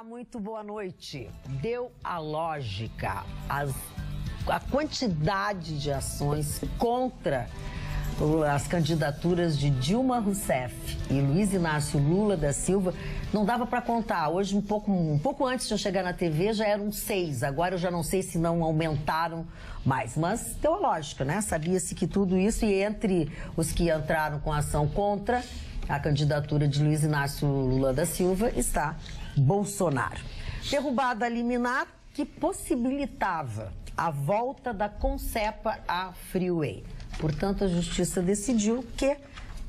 Olá, muito boa noite. Deu a lógica, a quantidade de ações contra as candidaturas de Dilma Rousseff e Luiz Inácio Lula da Silva, não dava para contar. Hoje, um pouco antes de eu chegar na TV, já eram 6. Agora eu já não sei se não aumentaram mais. Mas deu a lógica, né? Sabia-se que tudo isso, e entre os que entraram com ação contra a candidatura de Luiz Inácio Lula da Silva está Bolsonaro. Derrubada a liminar que possibilitava a volta da Concepa à Freeway. Portanto, a Justiça decidiu que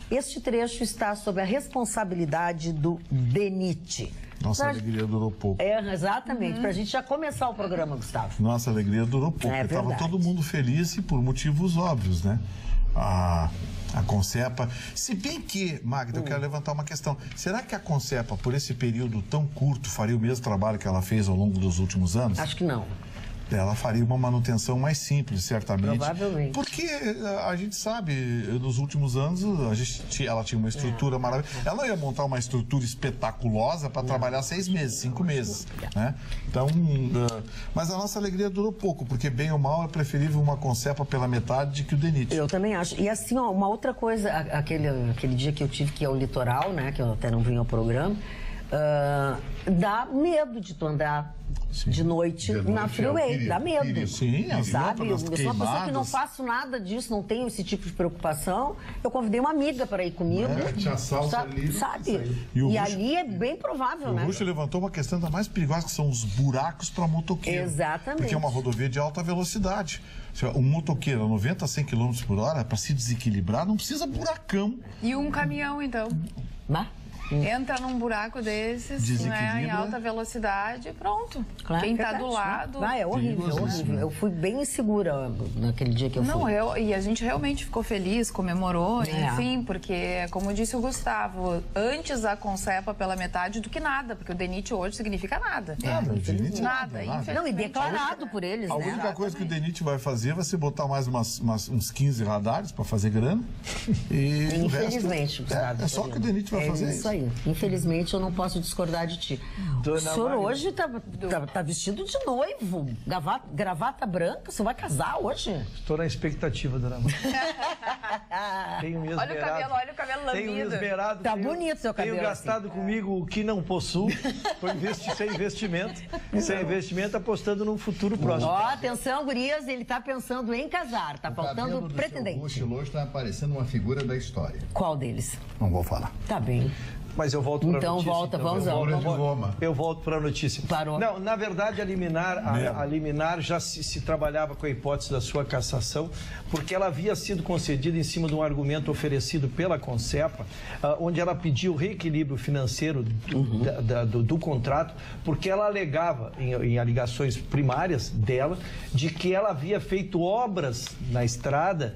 este trecho está sob a responsabilidade do DENIT. Nossa alegria durou pouco. Exatamente, para a gente já começar o programa, Gustavo. Nossa alegria durou pouco, porque estava todo mundo feliz e por motivos óbvios, né? A Concepa, se bem que, Magda, eu quero levantar uma questão. Será que a Concepa, por esse período tão curto, faria o mesmo trabalho que ela fez ao longo dos últimos anos? Acho que não. Ela faria uma manutenção mais simples, certamente. Provavelmente. Porque a gente sabe, nos últimos anos, ela tinha uma estrutura maravilhosa. Ela não ia montar uma estrutura espetaculosa para trabalhar 6 meses, 5 meses. Né? Então, mas a nossa alegria durou pouco, porque bem ou mal é preferível uma Concepa pela metade que o DENIT. Eu também acho. E assim, ó, uma outra coisa, aquele dia que eu tive que ir ao litoral, né, que eu até não vim ao programa, dá medo de tu andar de noite na Freeway, dá medo. Sim, sabe? Eu sou uma pessoa que não faço nada disso, não tenho esse tipo de preocupação. Eu convidei uma amiga para ir comigo. Te assalta ali. Sabe? E ali é bem provável, né? O Russo levantou uma questão ainda mais perigosa, que são os buracos para motoqueiro. Exatamente. Porque é uma rodovia de alta velocidade. Um motoqueiro a 90 a 100 km por hora, para se desequilibrar, não precisa buracão. E um caminhão, então? Entra num buraco desses, né, em alta velocidade, pronto. Claro, quem está do lado... É horrível, é horrível. Eu fui bem insegura naquele dia que eu fui. E a gente realmente ficou feliz, comemorou, enfim, porque, como disse o Gustavo, antes a Concepa pela metade do que nada, porque o DENIT hoje significa nada. Nada, infelizmente. Não, e declarado por eles, né? A única coisa que o DENIT vai fazer vai ser botar mais uns 15 radares para fazer grana. E infelizmente, Gustavo. É só o que o DENIT vai fazer. Isso aí. Infelizmente, eu não posso discordar de ti. O senhor hoje tá vestido de noivo, gravata branca, você vai casar hoje? Estou na expectativa, dona Magda. Olha o cabelo lambido. Tenho me esmerado. Tá bonito seu cabelo. Tenho gastado comigo o que não possuo, sem investimento. Sem investimento, apostando num futuro próximo. Atenção, gurias, ele tá pensando em casar, tá faltando pretendente. O Russo está aparecendo uma figura da história. Qual deles? Não vou falar. Tá bem. Mas eu volto para a notícia. Eu volto para a notícia. Parou. Não, na verdade, a liminar já se trabalhava com a hipótese da sua cassação, porque ela havia sido concedida em cima de um argumento oferecido pela Concepa, onde ela pediu o reequilíbrio financeiro do contrato, porque ela alegava, em alegações primárias dela, de que ela havia feito obras na estrada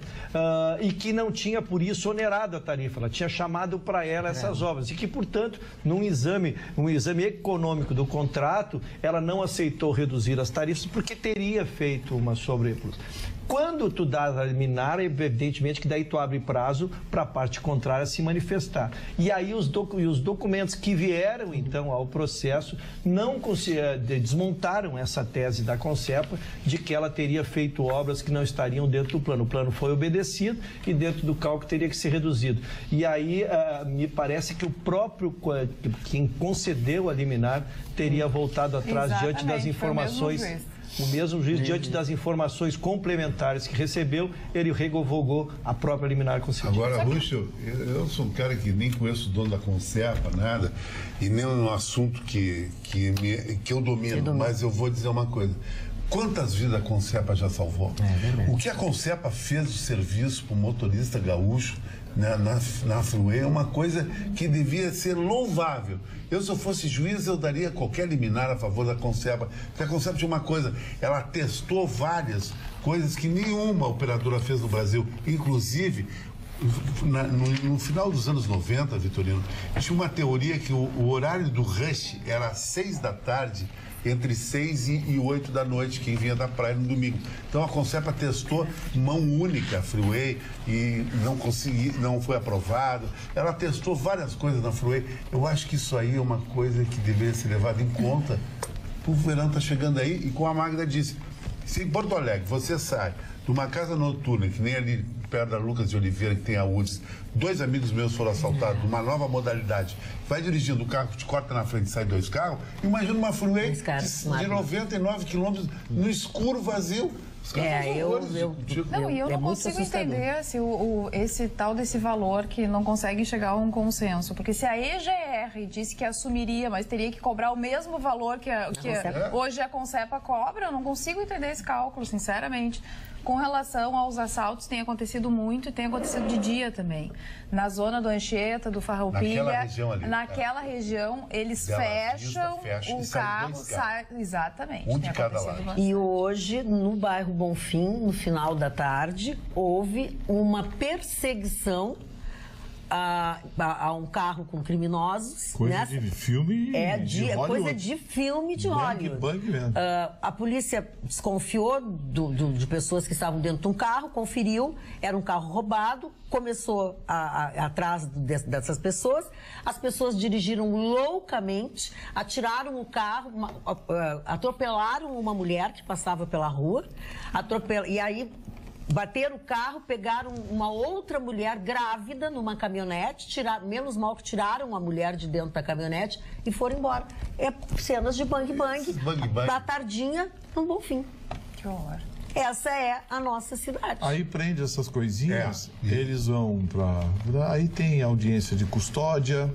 e que não tinha, por isso, onerado a tarifa. Ela tinha chamado para ela essas obras. E que, portanto, num exame econômico do contrato, ela não aceitou reduzir as tarifas porque teria feito uma sobrepuja. Quando tu dá a liminar, evidentemente que daí tu abre prazo para a parte contrária se manifestar. E aí os documentos que vieram, então, ao processo, não desmontaram essa tese da Concepa de que ela teria feito obras que não estariam dentro do plano. O plano foi obedecido e dentro do cálculo teria que ser reduzido. E aí me parece que o próprio quem concedeu a liminar teria voltado atrás diante das informações. O mesmo juiz, diante das informações complementares que recebeu, ele revogou a própria liminar concedida. Agora, Russo, eu sou um cara que nem conheço o dono da Concepa, nada, e nem um assunto que eu domino, mas eu vou dizer uma coisa. Quantas vidas a Concepa já salvou? O que a Concepa fez de serviço para o motorista gaúcho, né, na Freeway é uma coisa que devia ser louvável. Eu, se eu fosse juiz, eu daria qualquer liminar a favor da Concepa. Porque a Concepa tinha uma coisa, ela testou várias coisas que nenhuma operadora fez no Brasil. Inclusive, no final dos anos 90, Vitorino, tinha uma teoria que o horário do rush era às 6 da tarde, entre 6 e 8 da noite, quem vinha da praia no domingo. Então a Concepa testou mão única, Freeway, e não foi aprovado. Ela testou várias coisas na Freeway. Eu acho que isso aí é uma coisa que deveria ser levada em conta. O verão está chegando aí e, como a Magda disse, se em Porto Alegre você sai de uma casa noturna, que nem ali perto da Lucas de Oliveira, que tem a UDS, 2 amigos meus foram assaltados, uma nova modalidade, vai dirigindo o carro, te corta na frente e sai 2 carros, imagina uma Freeway de 99 quilômetros no escuro, vazio. Eu não consigo entender esse tal desse valor que não consegue chegar a um consenso. Porque se a EGR disse que assumiria, mas teria que cobrar o mesmo valor que hoje a Concepa cobra, eu não consigo entender esse cálculo, sinceramente. Com relação aos assaltos, tem acontecido muito e tem acontecido de dia também. Na zona do Anchieta, do Farroupilha, naquela região, eles fecham o carro, exatamente. Um de cada lado. E hoje, no bairro Bonfim, no final da tarde, houve uma perseguição a um carro com criminosos. Coisa de filme de Hollywood. Coisa de filme de Hollywood. A polícia desconfiou de pessoas que estavam dentro de um carro, conferiu, era um carro roubado, começou atrás dessas pessoas, as pessoas dirigiram loucamente, atiraram o carro, atropelaram uma mulher que passava pela rua, e aí bateram o carro, pegaram uma outra mulher grávida numa caminhonete, menos mal que tiraram a mulher de dentro da caminhonete e foram embora. Cenas de bang-bang, da tardinha, no Bonfim. Que horror. Essa é a nossa cidade. Aí prende essas coisinhas, eles vão pra... Aí tem audiência de custódia,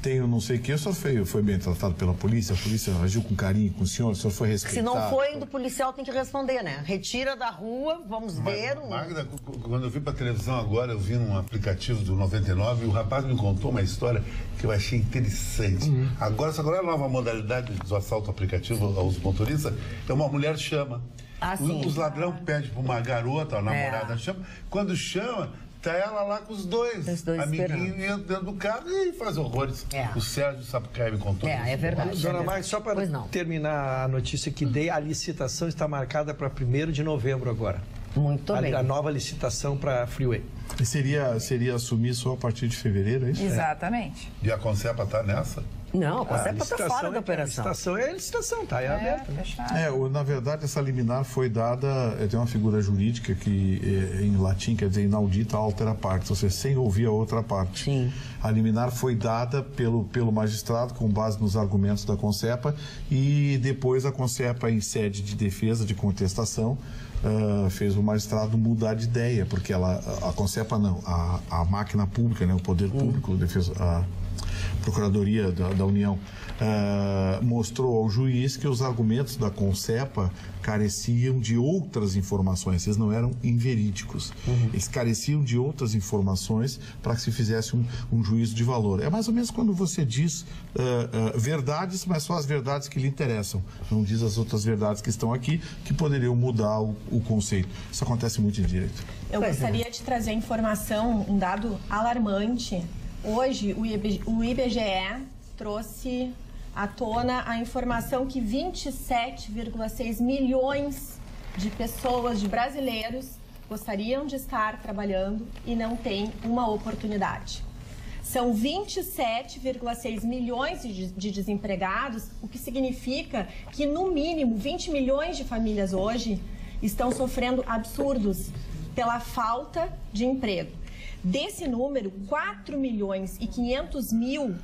tem o não sei o que. O senhor foi bem tratado pela polícia? A polícia agiu com carinho com o senhor foi respeitado? Se não foi, o policial tem que responder, né? Retira da rua, vamos ver... Magda, quando eu vim pra televisão agora, eu vi num aplicativo do 99 e o rapaz me contou uma história que eu achei interessante. Agora, essa agora é a nova modalidade do assalto aplicativo aos motoristas, é uma mulher chama. Os ladrões pedem para uma garota, a namorada chama. Quando chama, tá ela lá com os dois amiguinhos dentro do carro e faz horrores. O Sérgio Sapucaia me contou. É verdade. Dona Magda, só para terminar a notícia que dei, a licitação está marcada para 1º de novembro agora. Muito bem. A nova licitação para Freeway. E seria assumir só a partir de fevereiro, é isso? Exatamente. E a Concepa tá nessa? Não, a Concepa está fora da operação. A licitação está aberta. Na verdade, essa liminar foi dada, tem uma figura jurídica que em latim quer dizer inaudita altera partes, ou seja, sem ouvir a outra parte. Sim. A liminar foi dada pelo magistrado com base nos argumentos da Concepa e depois a Concepa, em sede de defesa, de contestação, fez o magistrado mudar de ideia, porque a Concepa não, a máquina pública, né, o poder público, a Procuradoria da União, mostrou ao juiz que os argumentos da Concepa careciam de outras informações, eles não eram inverídicos, eles careciam de outras informações para que se fizesse um juízo de valor. É mais ou menos quando você diz verdades, mas só as verdades que lhe interessam, não diz as outras verdades que estão aqui, que poderiam mudar o conceito. Isso acontece muito em direito. Eu gostaria de trazer informação, um dado alarmante. Hoje, o IBGE trouxe à tona a informação que 27,6 milhões de pessoas, de brasileiros, gostariam de estar trabalhando e não têm uma oportunidade. São 27,6 milhões de desempregados, o que significa que, no mínimo, 20 milhões de famílias hoje estão sofrendo absurdos pela falta de emprego. Desse número, 4 milhões e 500 mil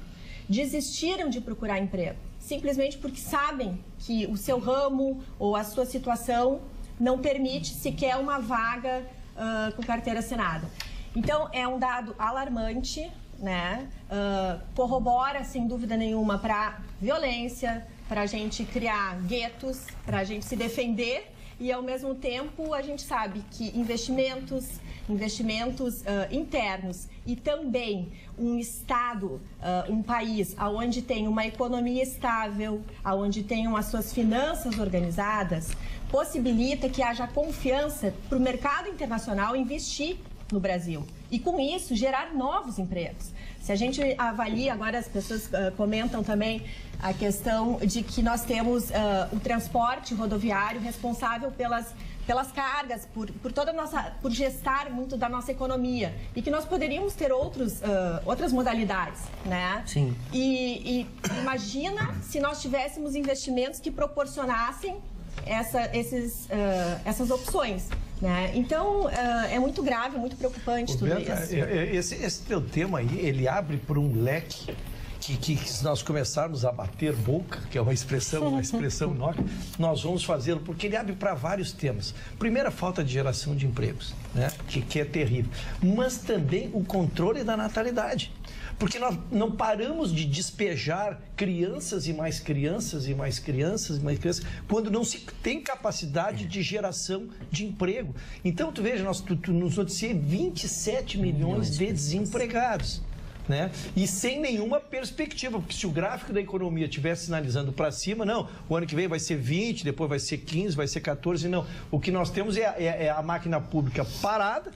desistiram de procurar emprego, simplesmente porque sabem que o seu ramo ou a sua situação não permite sequer uma vaga com carteira assinada. Então, é um dado alarmante, né? Corrobora, sem dúvida nenhuma, para violência, para a gente criar guetos, para a gente se defender e, ao mesmo tempo, a gente sabe que investimentos internos e também um Estado, um país onde tem uma economia estável, onde tenham as suas finanças organizadas, possibilita que haja confiança para o mercado internacional investir no Brasil. E com isso, gerar novos empregos. Se a gente avalia, agora as pessoas comentam também a questão de que nós temos o transporte rodoviário responsável pelas cargas, por toda a nossa, por gestar muito da nossa economia, e que nós poderíamos ter outras modalidades, né? Sim. E imagina se nós tivéssemos investimentos que proporcionassem essas opções, né? Então, é muito grave, muito preocupante tudo isso. Esse teu tema aí, ele abre por um leque que se nós começarmos a bater boca, que é uma expressão nós vamos fazê-lo, porque ele abre para vários temas. Primeiro, a falta de geração de empregos, né? que é terrível. Mas também o controle da natalidade. Porque nós não paramos de despejar crianças e mais crianças e mais crianças e mais crianças quando não se tem capacidade de geração de emprego. Então, tu veja, tu nos noticiei 27 milhões de desempregados. Né? E sem nenhuma perspectiva, porque se o gráfico da economia estivesse sinalizando para cima, não, o ano que vem vai ser 20, depois vai ser 15, vai ser 14, não. O que nós temos é a máquina pública parada,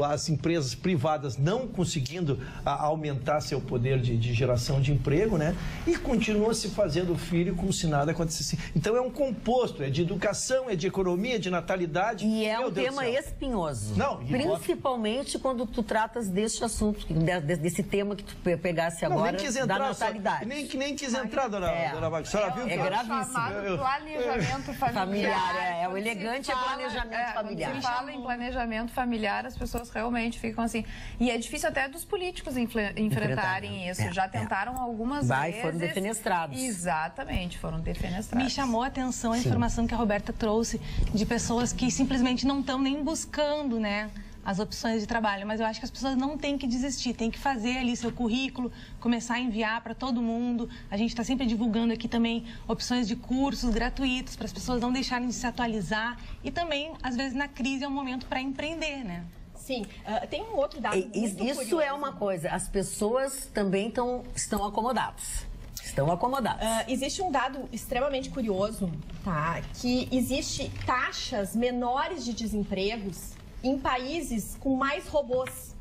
as empresas privadas não conseguindo aumentar seu poder de geração de emprego, né? E continua se fazendo filho como se nada acontecesse. Então é um composto, é de educação, é de economia, é de natalidade. E é um tema espinhoso. Não, principalmente quando tu tratas deste assunto, desse tema que tu pegasse agora, da natalidade. Nem quis entrar, dona Wagner. É gravíssimo. Planejamento familiar. O elegante é planejamento familiar. Quando se fala em planejamento familiar, as pessoas realmente ficam assim. E é difícil até dos políticos enfrentarem isso. Já tentaram algumas vezes. Foram defenestrados. Exatamente, foram defenestrados. Me chamou a atenção a informação que a Roberta trouxe de pessoas que simplesmente não estão nem buscando, né, as opções de trabalho, mas eu acho que as pessoas não têm que desistir, tem que fazer ali seu currículo, começar a enviar para todo mundo. A gente está sempre divulgando aqui também opções de cursos gratuitos para as pessoas não deixarem de se atualizar, e também, às vezes, na crise é um momento para empreender, né? Sim, tem um outro dado muito Isso curioso. É uma coisa, as pessoas também estão acomodadas. Estão acomodadas. Existe um dado extremamente curioso, tá? Que existe taxas menores de desempregos em países com mais robôs.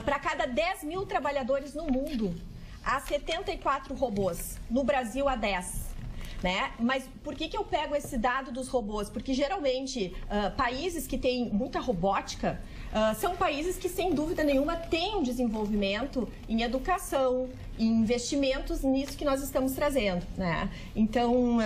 Para cada 10 mil trabalhadores no mundo, há 74 robôs. No Brasil, há 10. Né? Mas por que eu pego esse dado dos robôs? Porque geralmente países que têm muita robótica são países que, sem dúvida nenhuma, têm um desenvolvimento em educação, em investimentos nisso que nós estamos trazendo, né? Então,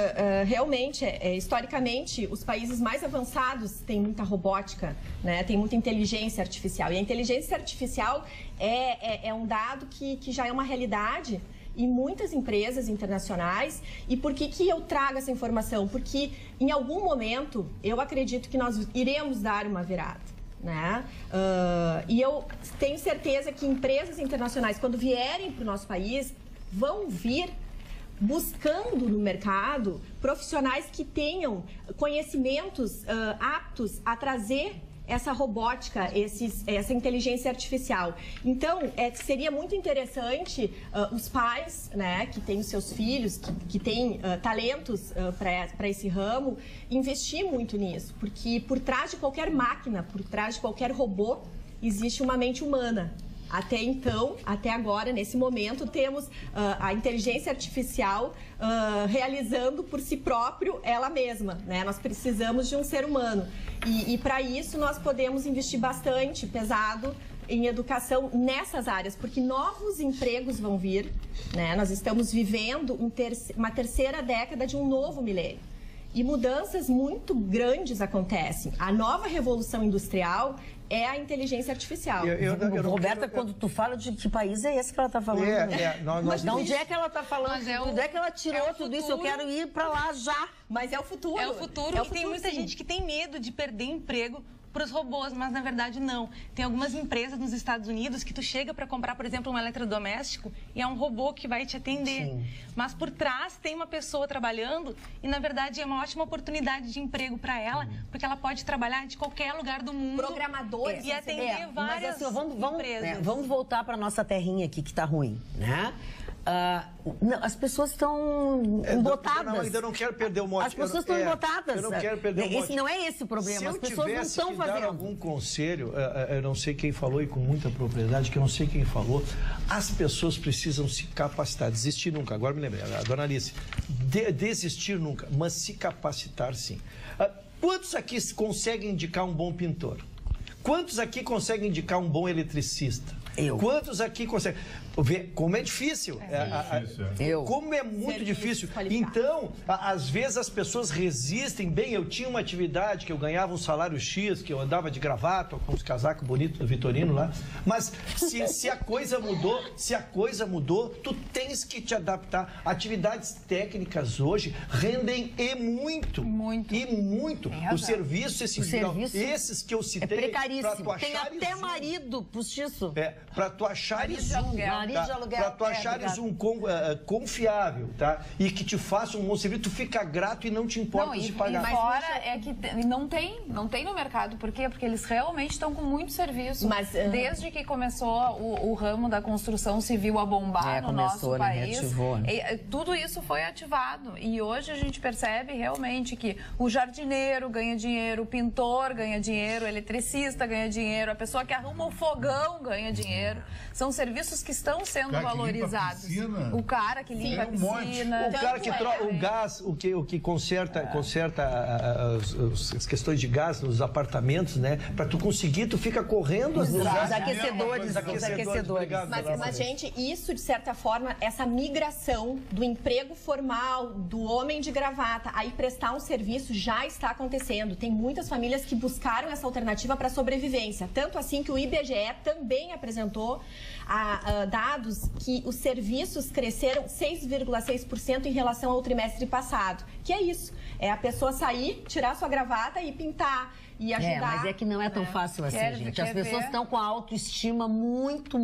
realmente, historicamente, os países mais avançados têm muita robótica, né? Tem muita inteligência artificial. E a inteligência artificial é um dado que já é uma realidade em muitas empresas internacionais. E por que eu trago essa informação? Porque, em algum momento, eu acredito que nós iremos dar uma virada, né? E eu tenho certeza que empresas internacionais, quando vierem para o nosso país, vão vir buscando no mercado profissionais que tenham conhecimentos aptos a trazer essa robótica, essa inteligência artificial. Então, seria muito interessante os pais, né, que têm os seus filhos, que têm talentos para esse ramo, investir muito nisso, porque por trás de qualquer máquina, por trás de qualquer robô, existe uma mente humana. Até então, até agora, nesse momento, temos a inteligência artificial realizando por si próprio ela mesma, né? Nós precisamos de um ser humano. E para isso, nós podemos investir bastante pesado em educação nessas áreas, porque novos empregos vão vir, né? Nós estamos vivendo uma terceira década de um novo milênio. E mudanças muito grandes acontecem. A nova revolução industrial é a inteligência artificial. Roberta, quando tu fala de que país é esse que ela está falando? Mas de onde é que ela está falando? De onde é que ela tirou tudo isso? Eu quero ir para lá já. Mas é o futuro. É o futuro. E tem muita gente que tem medo de perder emprego para os robôs, mas na verdade não. Tem algumas empresas nos Estados Unidos que tu chega para comprar, por exemplo, um eletrodoméstico e é um robô que vai te atender. Sim. Mas por trás tem uma pessoa trabalhando e na verdade é uma ótima oportunidade de emprego para ela, porque ela pode trabalhar de qualquer lugar do mundo. Programadores e atender várias empresas. Vamos voltar para nossa terrinha aqui que está ruim, né? Não, as pessoas estão embotadas. Ainda não quero perder o mote. As pessoas estão embotadas. Eu não quero perder o mote. Não é esse o problema. As pessoas não estão fazendo. Se eu tivesse que dar algum conselho, eu não sei quem falou e com muita propriedade, que eu não sei quem falou, as pessoas precisam se capacitar. Desistir nunca. Agora me lembrei. A dona Alice, desistir nunca, mas se capacitar sim. Quantos aqui conseguem indicar um bom pintor? Quantos aqui conseguem indicar um bom eletricista? Eu. Quantos aqui conseguem? Ver como é difícil. Como é muito difícil. Então, às vezes as pessoas resistem. Bem, eu tinha uma atividade que eu ganhava um salário X, que eu andava de gravata, com os casacos bonitos do Vitorino lá. Mas se a coisa mudou, tu tens que te adaptar. Atividades técnicas hoje rendem muito. O serviço, esses que eu citei, é precaríssimo. Tem até marido postiço. Para tu achares um confiável, tá? E que te faça um bom serviço, tu fica grato e não te importa de pagar. Mas fora é que não tem no mercado. Por quê? Porque eles realmente estão com muito serviço. Mas desde que começou o ramo da construção civil a bombar no nosso país, tudo isso foi ativado. E hoje a gente percebe realmente que o jardineiro ganha dinheiro, o pintor ganha dinheiro, o eletricista ganha dinheiro, a pessoa que arruma o fogão ganha dinheiro. São serviços que estão sendo valorizados. O cara que limpa a piscina. O cara que troca o gás, o que conserta as questões de gás nos apartamentos, né? Para tu conseguir, tu fica correndo os aquecedores. Mas, gente, isso, de certa forma, essa migração do emprego formal, do homem de gravata, aí prestar um serviço já está acontecendo. Tem muitas famílias que buscaram essa alternativa para sobrevivência. Tanto assim que o IBGE também apresentou dados que os serviços cresceram 6,6% em relação ao trimestre passado. Que é isso, é a pessoa sair, tirar sua gravata e pintar e ajudar. Mas é que não é tão fácil assim, gente. As pessoas estão com a autoestima muito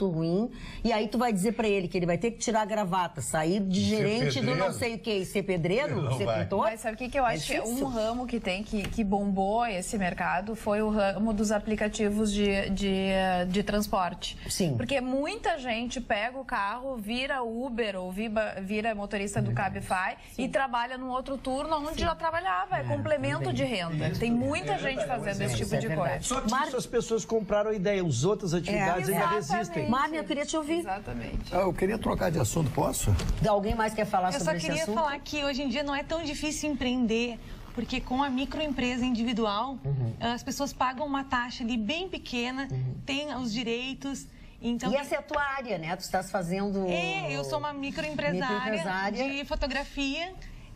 ruim. E aí tu vai dizer pra ele que ele vai ter que tirar a gravata, sair de gerente do não sei o que, ser pedreiro, ser pintor. Mas sabe o que eu acho que um ramo que bombou esse mercado foi o ramo dos aplicativos de transporte. Sim. Porque muita gente pega o carro, vira Uber ou vira motorista do Cabify e trabalha num outro turno onde já trabalhava. É complemento de renda. Tem muita gente fazendo esse tipo de coisa. Só que as pessoas compraram a ideia, as outras atividades ainda resistem. Márcia, eu queria te ouvir. Exatamente. Eu queria trocar de assunto, posso? Alguém mais quer falar sobre esse assunto? Eu só queria falar que hoje em dia não é tão difícil empreender, porque com a microempresa individual, as pessoas pagam uma taxa ali bem pequena, têm os direitos. Então, e essa é a tua área, né? Tu estás fazendo... eu sou uma microempresária de fotografia.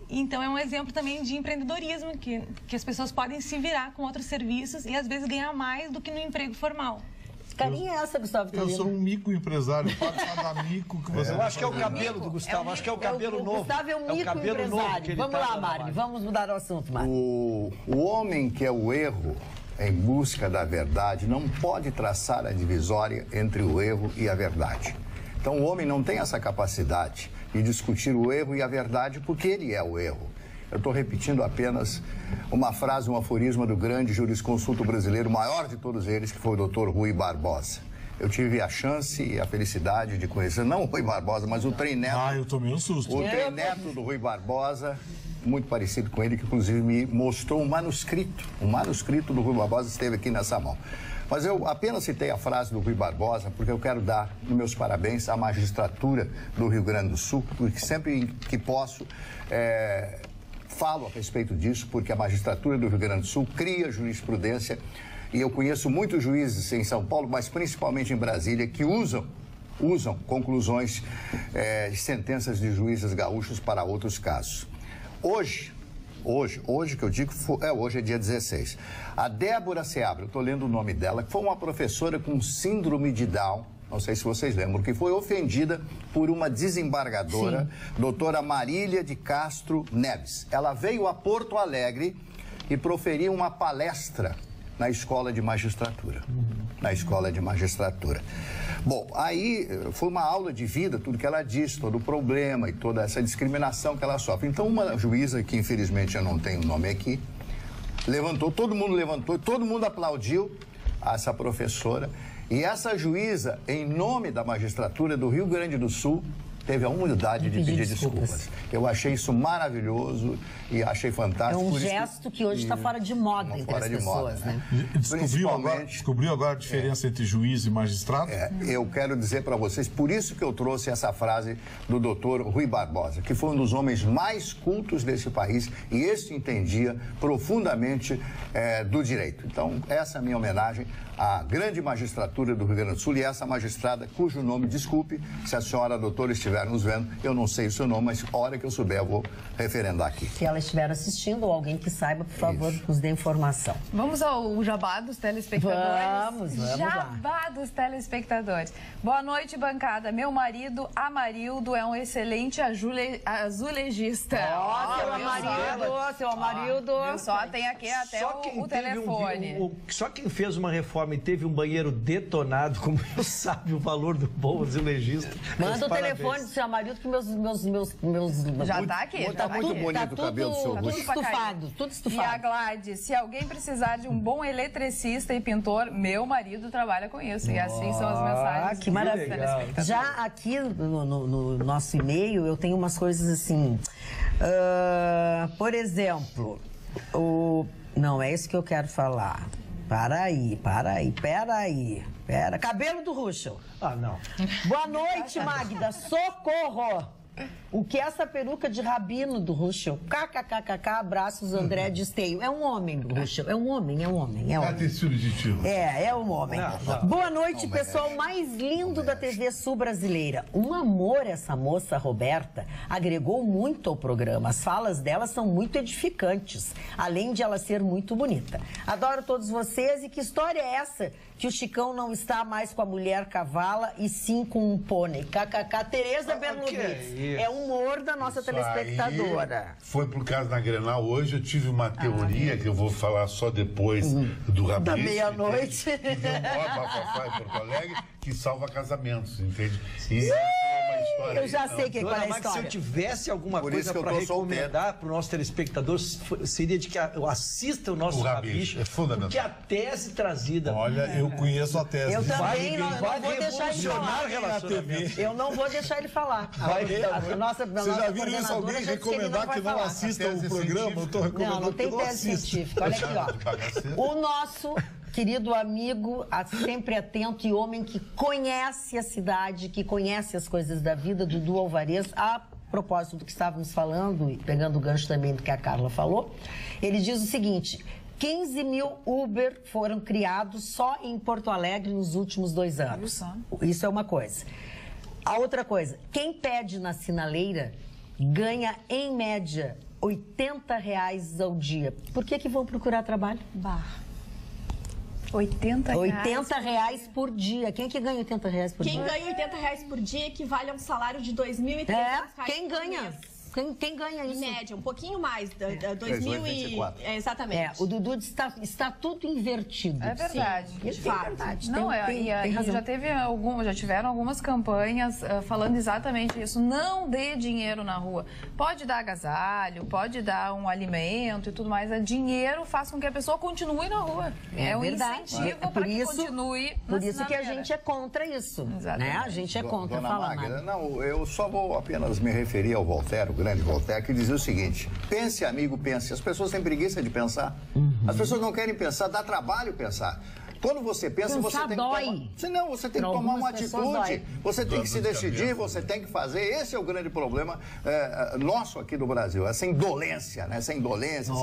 Então, é um exemplo também de empreendedorismo, que as pessoas podem se virar com outros serviços e, às vezes, ganhar mais do que no emprego formal. Carinha é essa, Gustavo Vitorino? Eu sou um microempresário, pode falar mico que você... Eu acho que é o cabelo do Gustavo, acho que é o cabelo novo. O Gustavo é um microempresário. Vamos lá, Mari, vamos mudar o assunto, Mari. O homem que é o erro em busca da verdade não pode traçar a divisória entre o erro e a verdade. Então, o homem não tem essa capacidade de discutir o erro e a verdade porque ele é o erro. Eu estou repetindo apenas uma frase, um aforisma do grande jurisconsulto brasileiro, o maior de todos eles, que foi o Dr. Rui Barbosa. Eu tive a chance e a felicidade de conhecer, não o Rui Barbosa, mas o trem-neto. Eu tomei um susto. O trem-neto do Rui Barbosa, muito parecido com ele, que inclusive me mostrou um manuscrito. O manuscrito do Rui Barbosa esteve aqui nessa mão. Mas eu apenas citei a frase do Rui Barbosa porque eu quero dar meus parabéns à magistratura do Rio Grande do Sul, porque sempre que posso falo a respeito disso, porque a magistratura do Rio Grande do Sul cria jurisprudência e eu conheço muitos juízes em São Paulo, mas principalmente em Brasília, que usam conclusões de sentenças de juízes gaúchos para outros casos. Hoje que eu digo, hoje é dia 16. A Débora Seabra, eu estou lendo o nome dela, que foi uma professora com síndrome de Down, não sei se vocês lembram, que foi ofendida por uma desembargadora, doutora Marília de Castro Neves. Ela veio a Porto Alegre e proferiu uma palestra na Escola de Magistratura. Na Escola de Magistratura. Bom, aí foi uma aula de vida, tudo que ela disse, todo o problema e toda essa discriminação que ela sofre. Então, uma juíza, que infelizmente eu não tenho o nome aqui, levantou, todo mundo aplaudiu essa professora E essa juíza, em nome da magistratura do Rio Grande do Sul, teve a humildade de pedir desculpas. Eu achei isso maravilhoso e achei fantástico. É um gesto que hoje está fora de moda entre as pessoas, né? Descobriu agora a diferença entre juiz e magistrado? Eu quero dizer para vocês, por isso que eu trouxe essa frase do doutor Rui Barbosa, que foi um dos homens mais cultos desse país e este entendia profundamente do direito. Então, essa é a minha homenagem à grande magistratura do Rio Grande do Sul e essa magistrada cujo nome, desculpe, se a senhora doutora estiver nos vendo, eu não sei o seu nome, mas a hora que eu souber eu vou referendar aqui. Se ela estiver assistindo ou alguém que saiba, por favor, nos dê informação. Vamos ao jabá dos telespectadores? Vamos Jabá dos telespectadores. Boa noite, bancada. Meu marido, Amarildo, é um excelente azulejista. Seu Amarildo. Só tem aqui até o telefone. Só quem fez uma reforma e teve um banheiro detonado, como eu sabe o valor do bom azulejista. Manda o telefone do seu Amarildo que meus já tá aqui. Tá muito bonito o cabelo do seu rosto. Tudo estufado. E a Gladys, se alguém precisar de um bom eletricista e pintor, meu marido trabalha com isso. E assim são as mensagens. Que maravilha. Já aqui no nosso e-mail eu tenho umas coisas assim. Por exemplo, não é isso que eu quero falar. Peraí. Cabelo do Ruschel. Não. Boa noite, Magda. Socorro! O que é essa peruca de rabino do Ruschel? KKKK, abraços, André de Esteio. É um homem do Ruschel. É um homem. Tem subjetivo. É um homem. Boa noite, pessoal mais lindo da TV Sul brasileira. Um amor essa moça, Roberta. Agregou muito ao programa. As falas dela são muito edificantes, além de ela ser muito bonita. Adoro todos vocês. E que história é essa que o Chicão não está mais com a mulher cavala e sim com um pônei? KKK, Tereza Berlubitz. É o humor da nossa telespectadora. Foi por causa da Grenal hoje, eu tive uma teoria que eu vou falar só depois do Rabisco. Da meia-noite. Que deu mó bafafá em Porto Alegre, que salva casamentos, entende? E uma história. Eu já sei qual é a história. Se eu tivesse alguma coisa para recomendar para o nosso telespectador, seria de que assista o nosso Rabisco. É fundamental. Porque a tese trazida... Olha, eu conheço a tese. Eu também não vou deixar ele falar. Eu não vou deixar ele falar. Vocês já viram isso? Alguém recomendar que não assista o programa? Eu estou recomendando que não assista. Não tem tese científica. Olha aqui, ó. O nosso querido amigo, sempre atento e homem que conhece a cidade, que conhece as coisas da vida, Dudu Alvarez, a propósito do que estávamos falando, e pegando o gancho também do que a Carla falou, ele diz o seguinte: 15 mil Uber foram criados só em Porto Alegre nos últimos 2 anos. Isso é uma coisa. A outra coisa, quem pede na sinaleira ganha, em média, R$80 ao dia. Por que vão procurar trabalho? R$80 por dia. Quem que ganha R$80 por dia? Quem ganha R$80 por dia equivale a um salário de R$2.300. Quem ganha? Quem ganha isso? Em média, um pouquinho mais. 2024. Exatamente. O Dudu está tudo invertido. É verdade. Sim, de fato. Verdade. Tem razão. Já tiveram algumas campanhas falando exatamente isso. Não dê dinheiro na rua. Pode dar agasalho, pode dar um alimento e tudo mais. Dinheiro faz com que a pessoa continue na rua. É um incentivo para que continue na Por isso que a gente é contra isso. Né? A gente é contra. Fala, Magda. Não, eu só vou apenas me referir ao Voltaire, o grande Voltaire, que dizia o seguinte: pense, amigo, pense. As pessoas têm preguiça de pensar. As pessoas não querem pensar, dá trabalho pensar. Quando você pensa, você tem que tomar... você tem que tomar uma atitude. Você tem que se decidir, você tem que fazer. Esse é o grande problema nosso aqui no Brasil. Essa indolência, né? Essa indolência,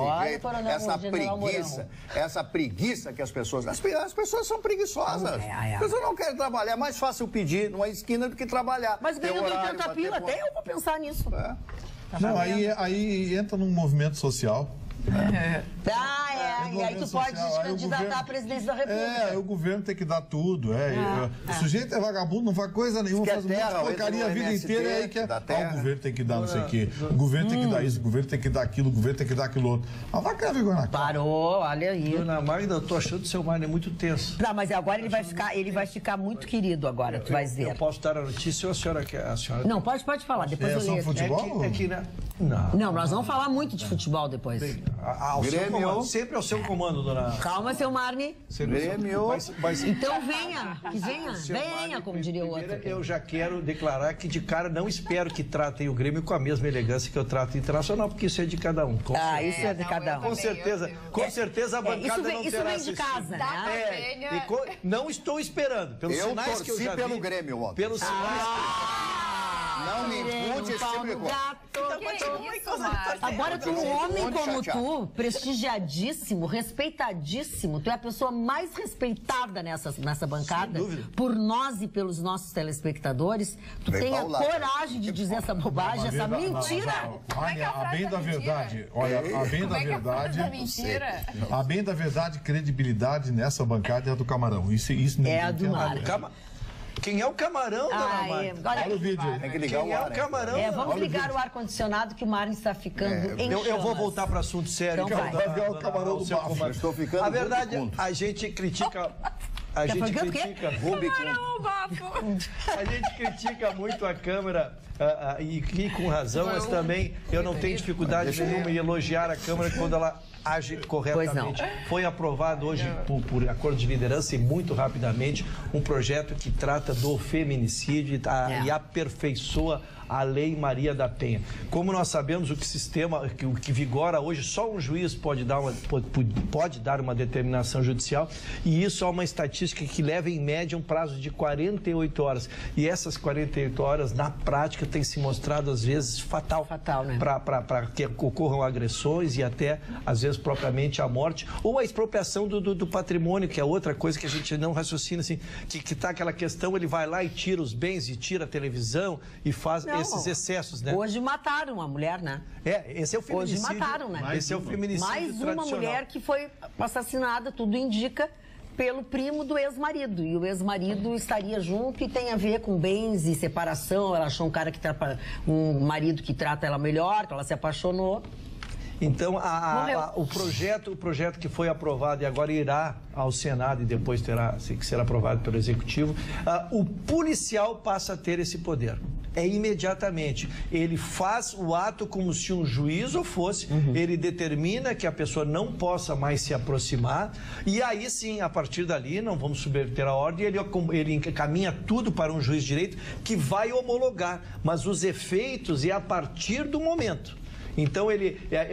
essa preguiça que as pessoas... As pessoas são preguiçosas. As pessoas não querem trabalhar. É mais fácil pedir numa esquina do que trabalhar. Mas ganhando 80 pila, até eu vou pensar nisso. Não, aí entra num movimento social. E aí tu pode se candidatar à presidência da República. O governo tem que dar tudo. O sujeito é vagabundo, não faz coisa nenhuma, faz um monte de porcaria a vida inteira. E aí o governo tem que dar não sei o quê. O governo tem que dar isso, o governo tem que dar aquilo, o governo tem que dar aquilo outro. Mas vai cá, vergonha na cara. Parou, olha aí. Dona Magda, eu tô achando o seu Mário muito tenso. Não, mas agora ele vai ficar muito querido agora, tu vais ver. Eu posso dar a notícia ou a senhora quer? Não, pode falar, depois eu leio. Futebol? É que, né? Não, nós vamos falar muito de futebol depois. Sempre ao seu comando, dona... Calma, seu Marne. Grêmio. Então venha, como diria o outro. Eu já quero declarar que de cara não espero que tratem o Grêmio com a mesma elegância que eu trato o Internacional, porque isso é de cada um. Isso é de cada um. Com certeza a bancada não terá isso vem de casa, né? Não estou esperando. Pelos sinais que eu já vi, pelo Grêmio ontem. Pelos sinais não me incute esse tipo de coisa. Agora, tu, um homem como tu, prestigiadíssimo, respeitadíssimo, tu é a pessoa mais respeitada nessa bancada, por nós e pelos nossos telespectadores. Tu tem a coragem de dizer essa bobagem, essa mentira. A bem da verdade, olha, a bem da verdade, a bem da verdade, credibilidade nessa bancada é a do Camarão. Isso é a do Mar. Quem é o Camarão, dona Marta? Olha o vídeo aí. Tem que ligar o ar. É o Camarão? Vamos ligar o ar-condicionado que o Marne está ficando em chamas. Eu vou voltar para assunto sério. Então vai ver o Camarão do Bafo. Estou ficando. A verdade, a gente critica... A gente critica muito a Câmara e com razão, mas também eu não tenho dificuldade nenhuma em elogiar a Câmara quando ela age corretamente. Foi aprovado hoje por acordo de liderança e muito rapidamente um projeto que trata do feminicídio e aperfeiçoa a Lei Maria da Penha. Como nós sabemos, o que vigora hoje, só um juiz pode dar uma determinação judicial, e isso é uma estatística que leva em média um prazo de 48 horas. E essas 48 horas, na prática, tem se mostrado às vezes fatal, né? Para que ocorram agressões e até, às vezes, propriamente a morte, ou a expropriação do patrimônio, que é outra coisa que a gente não raciocina, assim, que tá aquela questão, ele vai lá e tira os bens e tira a televisão e faz esses excessos, né? Hoje mataram uma mulher, né? Esse é o feminicídio. Hoje mataram, né? Esse é o feminicídio tradicional. Mais uma mulher que foi assassinada, tudo indica, pelo primo do ex-marido. E o ex-marido estaria junto e tem a ver com bens e separação. Ela achou um marido que trata ela melhor, que ela se apaixonou. Então, o projeto que foi aprovado e agora irá ao Senado e depois terá que ser aprovado pelo Executivo, o policial passa a ter esse poder. Imediatamente. Ele faz o ato como se um juiz o fosse, ele determina que a pessoa não possa mais se aproximar, e aí sim, a partir dali, não vamos subverter a ordem, ele encaminha tudo para um juiz de direito que vai homologar, mas os efeitos é a partir do momento. Então,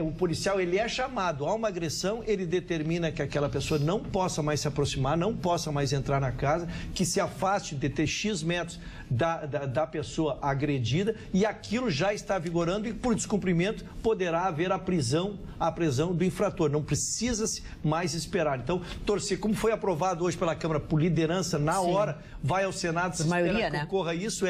o policial ele é chamado a uma agressão, ele determina que aquela pessoa não possa mais se aproximar, não possa mais entrar na casa, que se afaste de ter X metros da pessoa agredida, e aquilo já está vigorando e, por descumprimento, poderá haver a prisão do infrator. Não precisa-se mais esperar. Então, torcer, como foi aprovado hoje pela Câmara por liderança, na hora, vai ao Senado, se maioria, espera que ocorra isso,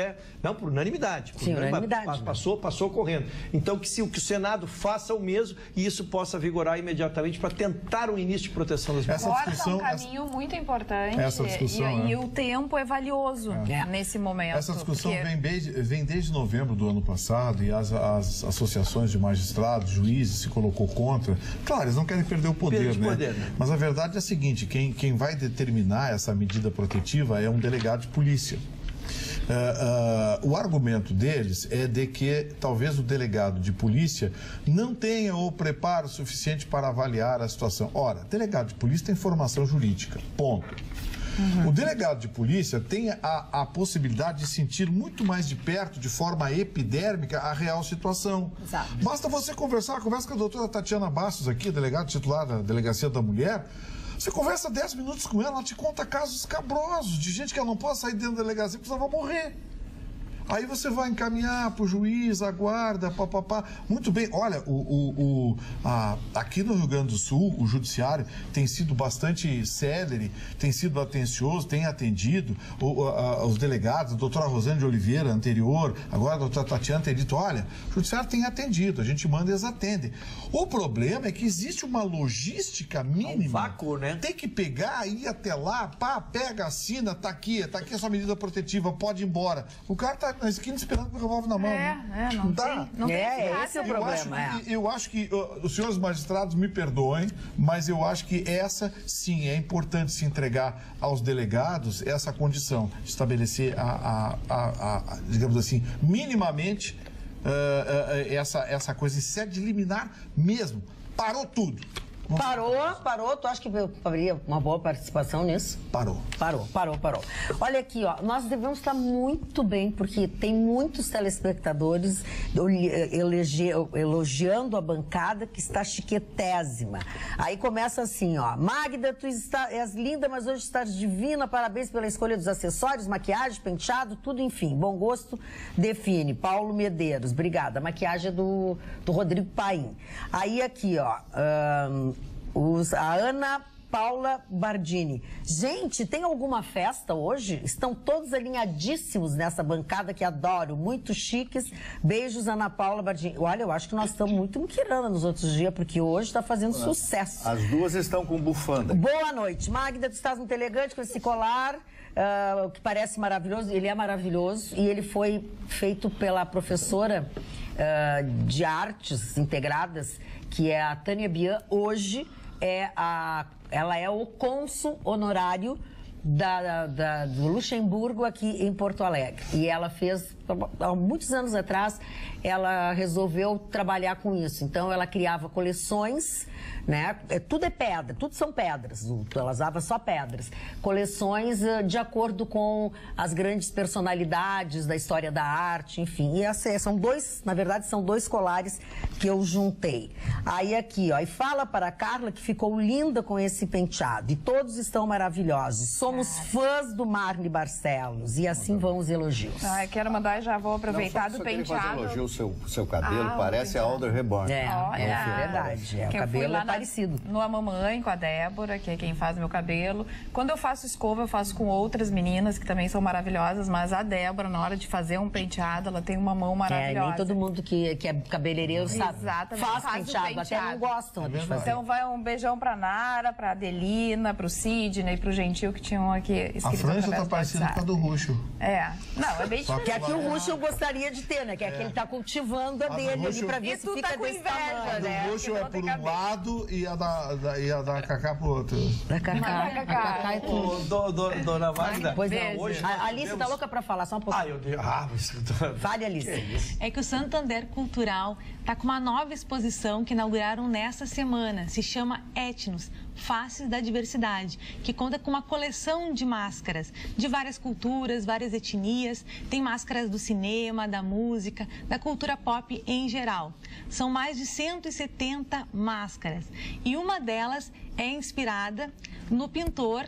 por unanimidade. Unanimidade. Passou correndo. Então, que o Senado faça o mesmo e isso possa vigorar imediatamente para tentar um início de proteção das pessoas. Corta um caminho muito importante e o tempo é valioso nesse momento. Essa discussão vem desde novembro do ano passado e as associações de magistrados, juízes, se colocou contra. Claro, eles não querem perder o poder, né? Mas a verdade é a seguinte, quem vai determinar essa medida protetiva é um delegado de polícia. O argumento deles é de que talvez o delegado de polícia não tenha o preparo suficiente para avaliar a situação. Ora, delegado de polícia tem formação jurídica, ponto. O delegado de polícia tem a possibilidade de sentir muito mais de perto, de forma epidérmica, a real situação. Exato. Basta você conversa com a doutora Tatiana Bastos aqui, delegada titular da Delegacia da Mulher. Você conversa 10 minutos com ela te conta casos escabrosos de gente que ela não pode sair dentro da delegacia porque senão vai morrer. Aí você vai encaminhar para o juiz, a guarda, papapá. Muito bem, olha, aqui no Rio Grande do Sul, o judiciário tem sido bastante célere, tem sido atencioso, tem atendido os delegados, a doutora Rosane de Oliveira, anterior, agora a doutora Tatiana tem dito, olha, o judiciário tem atendido, a gente manda e eles atendem. O problema é que existe uma logística mínima. Um vácuo, né? Tem que pegar, ir até lá, pega, assina, tá aqui a sua medida protetiva, pode ir embora. O cara tá na esquina esperando com o revólver na mão. Não dá. Esse é o problema. Eu acho que os senhores magistrados me perdoem, mas eu acho que essa, sim, é importante se entregar aos delegados essa condição de estabelecer digamos assim, minimamente essa coisa, isso é de liminar mesmo. Parou tudo. Parou. Tu acha que haveria uma boa participação nisso? Parou. Olha aqui, ó, nós devemos estar muito bem, porque tem muitos telespectadores elogiando a bancada, que está chiquetésima. Aí começa assim, ó, Magda, tu és linda, mas hoje estás divina, parabéns pela escolha dos acessórios, maquiagem, penteado, tudo, enfim, bom gosto define. Paulo Medeiros, obrigada. A maquiagem é do Rodrigo Paim. Aí aqui, ó, a Ana Paula Bardini. Gente, tem alguma festa hoje? Estão todos alinhadíssimos nessa bancada que adoro, muito chiques. Beijos, Ana Paula Bardini. Olha, eu acho que nós estamos muito muquirana nos outros dias, porque hoje está fazendo sucesso. As duas estão com bufanda. Boa noite. Magda, tu estás muito elegante com esse colar, que parece maravilhoso. Ele é maravilhoso e ele foi feito pela professora de artes integradas, que é a Tânia Bian. Hoje ela é o cônsul honorário do Luxemburgo aqui em Porto Alegre. E ela fez, há muitos anos atrás, ela resolveu trabalhar com isso. Então, ela criava coleções, né? Tudo é pedra, tudo são pedras. Ela usava só pedras. Coleções de acordo com as grandes personalidades da história da arte, enfim. E são dois, na verdade, são dois colares que eu juntei. Aí aqui, ó, e fala para a Carla que ficou linda com esse penteado. E todos estão maravilhosos. Somos fãs do Marli Barcelos. E assim vão os elogios. Quero mandar, já vou aproveitar do penteado. Elogio o seu cabelo, parece a Audrey Hepburn. É verdade. O cabelo é parecido. No A Mamãe, com a Débora, que é quem faz meu cabelo. Quando eu faço escova, eu faço com outras meninas que também são maravilhosas, mas a Débora, na hora de fazer um penteado, ela tem uma mão maravilhosa. Nem todo mundo que é cabeleireiro sabe. Exatamente. Faz penteado, até não gostam de fazer. Então vai um beijão pra Nara, pra Adelina, pro Sidney, pro Gentil, que tinham aqui escrito. A Franja tá parecendo com a do Ruxo. Não, é bem diferente. Que aqui o Ruxo eu gostaria de ter, né? Que é que ele tá cultivando a dele ali pra ver se fica desse tamanho. A do Ruxo é por um lado e a da Cacá pro outro. Da Cacá é tudo. Dona Magda, pois é. Hoje a Alice tá louca pra falar, só um pouquinho. Fale, Alice. É que o Santander Cultural tá com uma nova exposição que inauguraram nesta semana. Se chama Etnos, Faces da Diversidade, que conta com uma coleção de máscaras de várias culturas, várias etnias. Tem máscaras do cinema, da música, da cultura pop em geral. São mais de 170 máscaras. E uma delas é inspirada no pintor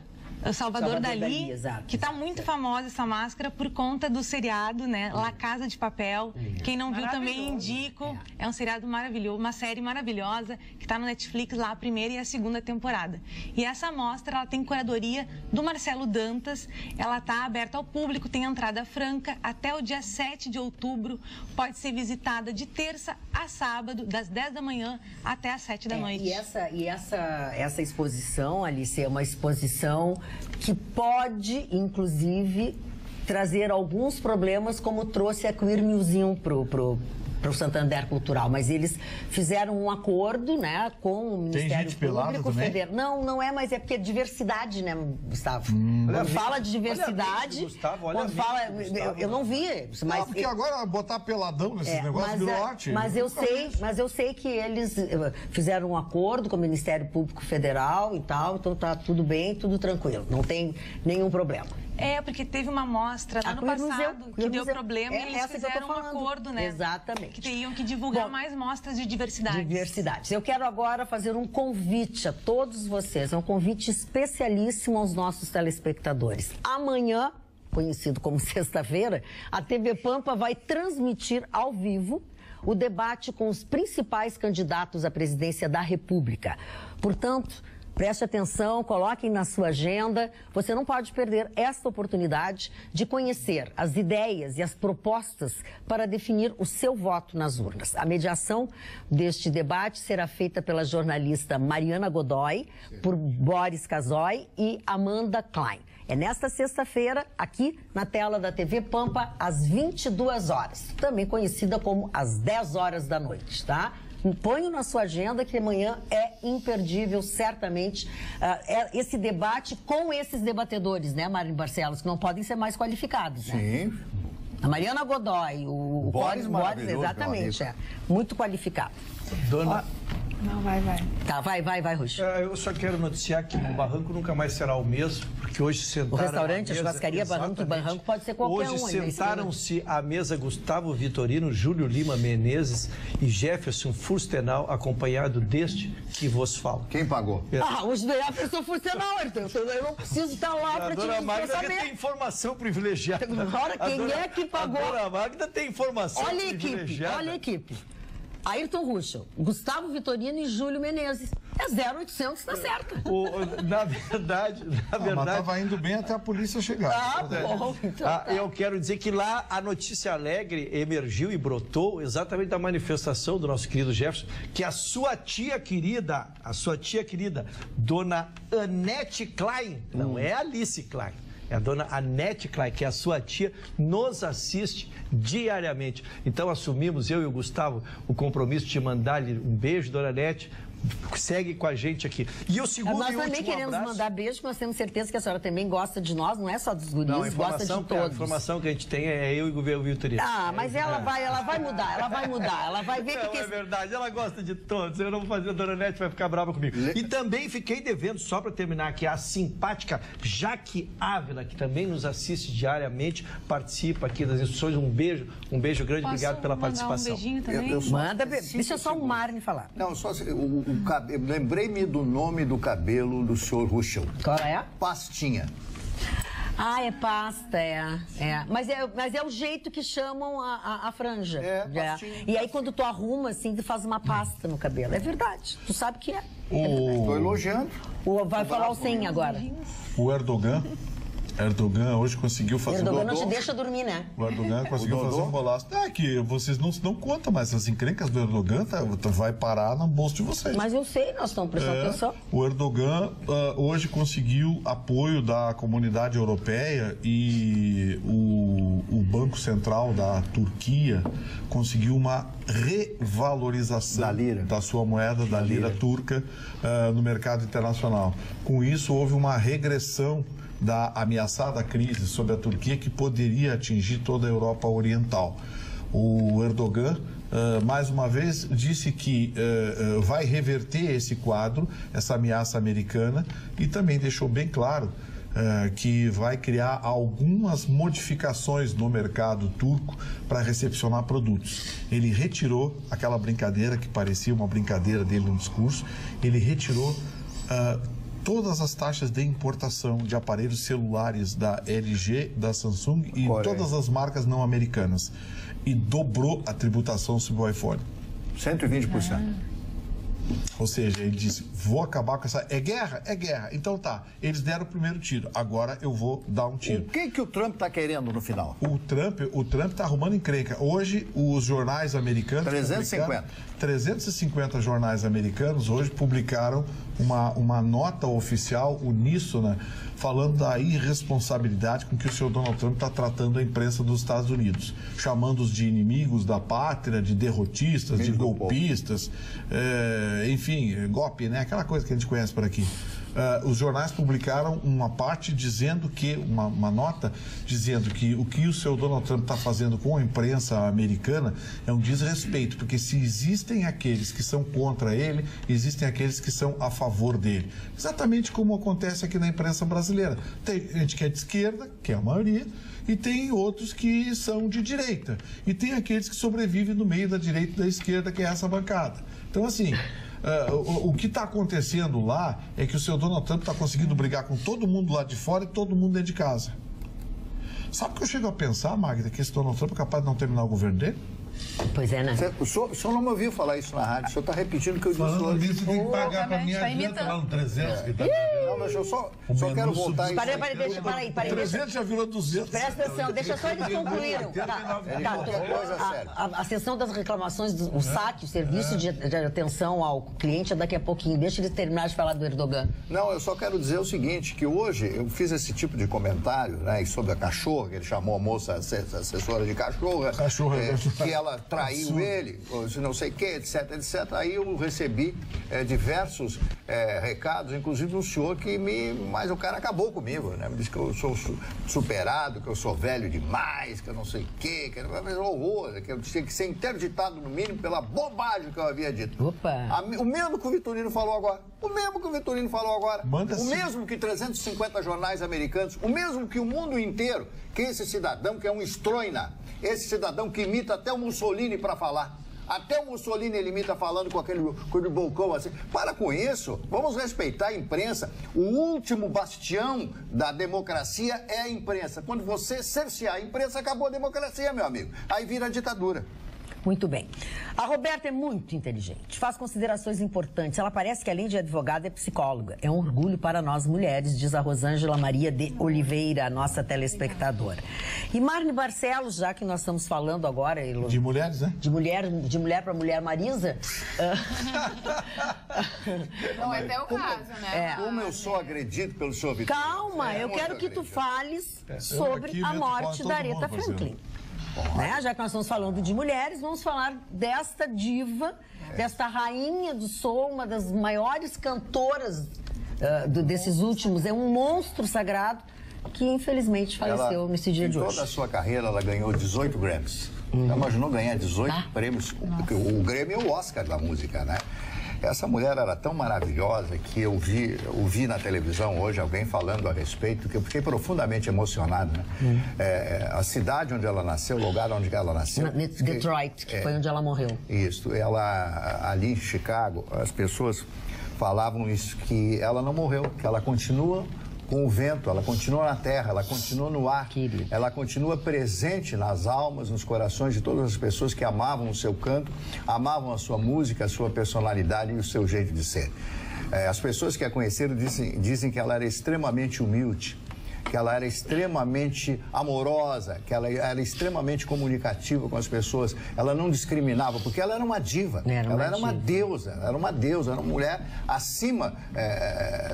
Salvador Dalí, que está muito famosa essa máscara por conta do seriado, né? La Casa de Papel. Quem não viu também indico. É um seriado maravilhoso, uma série maravilhosa que está no Netflix lá a primeira e a segunda temporada. E essa mostra, ela tem curadoria do Marcelo Dantas. Ela está aberta ao público, tem entrada franca até o dia 7 de outubro. Pode ser visitada de terça a sábado, das 10 da manhã até as 7 da noite. E essa exposição, Alice, é uma exposição que pode, inclusive, trazer alguns problemas, como trouxe a Queer Museum pro Santander Cultural, mas eles fizeram um acordo, né, com o Ministério Público Federal. Não é, mas é porque é diversidade, né, Gustavo? Quando fala de diversidade, quando fala, eu não vi, mas porque agora botar peladão nesses negócios virou arte. Mas eu sei que eles fizeram um acordo com o Ministério Público Federal e tal, então tá tudo bem, tudo tranquilo, não tem nenhum problema. Porque teve uma mostra ano passado que deu problema e eles fizeram um acordo, né? Exatamente. Que teriam que divulgar mais mostras de diversidade. Eu quero agora fazer um convite a todos vocês, é um convite especialíssimo aos nossos telespectadores. Amanhã, conhecido como sexta-feira, a TV Pampa vai transmitir ao vivo o debate com os principais candidatos à presidência da República. Portanto, preste atenção, coloquem na sua agenda. Você não pode perder esta oportunidade de conhecer as ideias e as propostas para definir o seu voto nas urnas. A mediação deste debate será feita pela jornalista Mariana Godoy, por Boris Casoy e Amanda Klein. É nesta sexta-feira, aqui na tela da TV Pampa, às 22 horas, também conhecida como às 10 horas da noite, tá? Ponho na sua agenda que amanhã é imperdível, certamente, esse debate com esses debatedores, né, Marli Barcelos, que não podem ser mais qualificados, né? Sim. A Mariana Godoy, o Boris, exatamente, muito qualificado. Dona... Não, vai. Tá, vai, Ruxo. Eu só quero noticiar que o Barranco nunca mais será o mesmo, porque hoje sentaram... O restaurante, a churrascaria Barranco pode ser qualquer um. Hoje sentaram-se à mesa Gustavo Vitorino, Júlio Lima Menezes e Jefferson Furstenau, acompanhado deste que vos fala. Quem pagou? O Jefferson Furstenau, eu não preciso estar lá para te saber. A dona Magda tem informação privilegiada. Agora, quem é que pagou? A dona Magda tem informação privilegiada. Olha a equipe. Ayrton Ruschel, Gustavo Vitorino e Júlio Menezes. É 0800, tá certo. Na verdade... Mas estava indo bem até a polícia chegar. Bom, então eu quero dizer que lá a notícia alegre emergiu e brotou exatamente da manifestação do nosso querido Jefferson, que a sua tia querida, dona Anete Klein, não é Alice Klein, é a dona Anete Klein, que é a sua tia, nos assiste diariamente. Então assumimos, eu e o Gustavo, o compromisso de mandar-lhe um beijo, dona Anete. Segue com a gente aqui. E o segundo nós e último também queremos abraço... mandar beijo, porque nós temos certeza que a senhora também gosta de nós, não é só dos guris, gosta de todos. A informação que a gente tem é eu e o Vitorino. Mas ela vai mudar, ela vai ver que... É verdade, ela gosta de todos, eu não vou fazer, a dona Nete vai ficar brava comigo. E também fiquei devendo, só para terminar aqui, a simpática Jaque Ávila, que também nos assiste diariamente, participa aqui das instruções, um beijo grande, obrigado pela participação. Um beijinho também? Manda, deixa só o Marne falar. Não, só lembrei-me do nome do cabelo do senhor Ruschel. Qual é? Pastinha. É pasta, Mas é o jeito que chamam a franja. Pastinha. E aí quando tu arruma, assim, tu faz uma pasta no cabelo. É verdade, tu sabe que é. Estou elogiando. Vai falar o 100 agora. O Erdogan hoje conseguiu fazer... Erdogan não te deixa dormir, né? O Erdogan conseguiu fazer um golaço. Que vocês não se dão conta, mas as encrencas do Erdogan vai parar no bolso de vocês. Mas eu sei, nós estamos prestando atenção. O Erdogan hoje conseguiu apoio da comunidade europeia e o Banco Central da Turquia conseguiu uma revalorização da sua moeda, da lira turca, no mercado internacional. Com isso, houve uma regressão da ameaçada crise sobre a Turquia que poderia atingir toda a Europa Oriental. O Erdogan, mais uma vez, disse que vai reverter esse quadro, essa ameaça americana, e também deixou bem claro que vai criar algumas modificações no mercado turco para recepcionar produtos. Ele retirou aquela brincadeira que parecia uma brincadeira dele no discurso, ele retirou todas as taxas de importação de aparelhos celulares da LG, da Samsung e todas as marcas não americanas. E dobrou a tributação sobre o iPhone. 120%. Ou seja, ele disse, vou acabar com essa... É guerra? É guerra. Então tá, eles deram o primeiro tiro, agora eu vou dar um tiro. O que o Trump está querendo no final? O Trump está arrumando encrenca. Hoje, os jornais americanos... 350 jornais americanos hoje publicaram uma nota oficial uníssona falando da irresponsabilidade com que o senhor Donald Trump está tratando a imprensa dos Estados Unidos, chamando-os de inimigos da pátria, de derrotistas, de golpistas, enfim, golpe, né? Aquela coisa que a gente conhece por aqui. Os jornais publicaram uma parte dizendo que, uma nota dizendo que o que o senhor Donald Trump está fazendo com a imprensa americana é um desrespeito, porque se existem aqueles que são contra ele, existem aqueles que são a favor dele. Exatamente como acontece aqui na imprensa brasileira. Tem gente que é de esquerda, que é a maioria, e tem outros que são de direita. E tem aqueles que sobrevivem no meio da direita e da esquerda, que é essa bancada. Então, assim... o que está acontecendo lá é que o senhor Donald Trump está conseguindo brigar com todo mundo lá de fora e todo mundo dentro de casa. Sabe o que eu chego a pensar, Magda, que esse Donald Trump é capaz de não terminar o governo dele? Pois é, né? O senhor não me ouviu falar isso na rádio, o senhor está repetindo o que eu disse hoje. Falando nisso, tem que pagar para mim a janta lá no 300 que está... Não, mas eu só quero voltar isso. Peraí. 300 já virou 200. Presta atenção, deixa só eles concluíram. A sessão das reclamações, o SAC, o Serviço de Atenção ao Cliente, é daqui a pouquinho. Deixa eles terminar de falar do Erdogan. Não, eu só quero dizer o seguinte, que hoje eu fiz esse tipo de comentário, né, sobre a cachorra, que ele chamou a moça assessora de cachorra, que ela traiu ele, não sei o que, etc. Aí eu recebi diversos recados, inclusive um senhor que mas o cara acabou comigo, né? Me disse que eu sou superado, que eu sou velho demais, que eu não sei o quê, que era um horror, que eu tinha que ser interditado no mínimo pela bobagem que eu havia dito. Opa! O mesmo que o Vitorino falou agora. O mesmo que o Vitorino falou agora. Manda-se. O mesmo que 350 jornais americanos. O mesmo que o mundo inteiro. Que esse cidadão que é um estroina. Esse cidadão que imita até o Mussolini para falar. Até o Mussolini ele imita falando com aquele bocão assim. Para com isso. Vamos respeitar a imprensa. O último bastião da democracia é a imprensa. Quando você cercear a imprensa, acabou a democracia, meu amigo. Aí vira a ditadura. Muito bem. A Roberta é muito inteligente, faz considerações importantes. Ela parece que, além de advogada, é psicóloga. É um orgulho para nós mulheres, diz a Rosângela Maria de Oliveira, a nossa telespectadora. E Marne Barcelos, já que nós estamos falando agora... De mulheres, né? De mulher para mulher, Marisa. Não é até o caso, né? Como eu sou agredido pelo senhor Vitorino. Calma, eu quero que tu fales sobre a morte da Aretha Franklin. Né? Já que nós estamos falando de mulheres, vamos falar desta diva, desta rainha do soul, uma das maiores cantoras desses últimos. É um monstro sagrado que, infelizmente, faleceu nesse dia de hoje. Em toda a sua carreira, ela ganhou 18 Grammys. Já imaginou ganhar 18 prêmios? O Grammy é o Oscar da música, né? Essa mulher era tão maravilhosa que eu vi na televisão hoje alguém falando a respeito, que eu fiquei profundamente emocionado, né? A cidade onde ela nasceu, o lugar onde ela nasceu... Detroit, que foi onde ela morreu. Isso. Ela, ali em Chicago, as pessoas falavam isso, que ela não morreu, que ela continua com o vento, ela continua na terra, ela continua no ar, ela continua presente nas almas, nos corações de todas as pessoas que amavam o seu canto, amavam a sua música, a sua personalidade e o seu jeito de ser. As pessoas que a conheceram dizem que ela era extremamente humilde, que ela era extremamente amorosa, que ela era extremamente comunicativa com as pessoas, ela não discriminava, porque ela era uma diva, ela era uma deusa, era uma mulher acima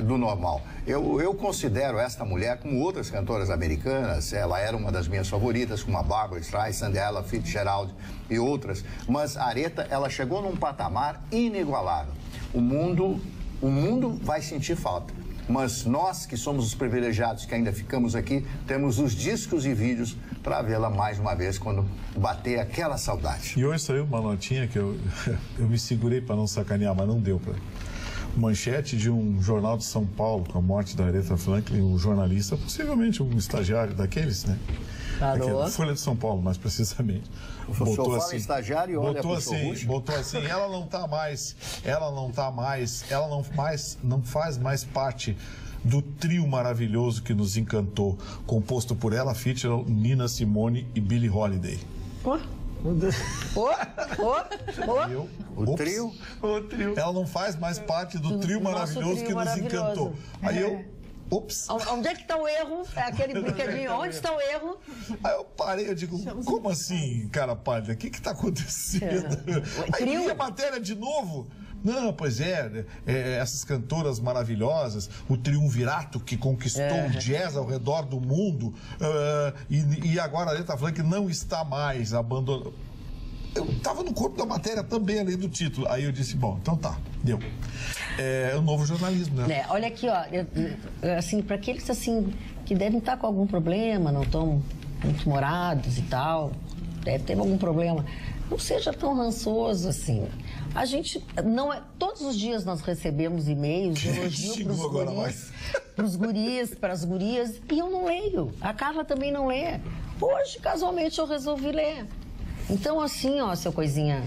do normal. Eu considero esta mulher, como outras cantoras americanas, ela era uma das minhas favoritas, como a Barbra Streisand, Ella Fitzgerald e outras, mas a Aretha, ela chegou num patamar inigualável. O mundo vai sentir falta. Mas nós, que somos os privilegiados que ainda ficamos aqui, temos os discos e vídeos para vê-la mais uma vez quando bater aquela saudade. E hoje saiu uma notinha que eu me segurei para não sacanear, mas não deu para. Manchete de um jornal de São Paulo com a morte da Aretha Franklin, um jornalista, possivelmente um estagiário daqueles, né? Folha de São Paulo, mais precisamente. Botou assim, estagiário e olha botou assim, ela não faz mais parte do trio maravilhoso que nos encantou, composto por Ella Fitzgerald, Nina Simone e Billie Holiday. O trio? Ela não faz mais parte do trio maravilhoso que nos encantou. Aí eu... Ops. Onde é que está o erro? É aquele brinquedinho. Onde está o erro? Aí eu parei, eu digo, como assim, cara pálida? O que está acontecendo? Aí vi a matéria de novo. Não, pois essas cantoras maravilhosas, o triunvirato que conquistou o jazz ao redor do mundo, e agora a Aretha Franklin não está mais abandonada. Eu estava no corpo da matéria também, além do título. Aí eu disse, bom, então tá, deu. É o novo jornalismo, né? Olha aqui, ó, assim, para aqueles assim que devem estar com algum problema, não estão muito morados e tal, deve ter algum problema, não seja tão rançoso assim. A gente não é. Todos os dias nós recebemos e-mails de elogio para os guris, para as gurias, e eu não leio. A Carla também não lê. Hoje, casualmente, eu resolvi ler. Então, assim, ó, seu coisinha,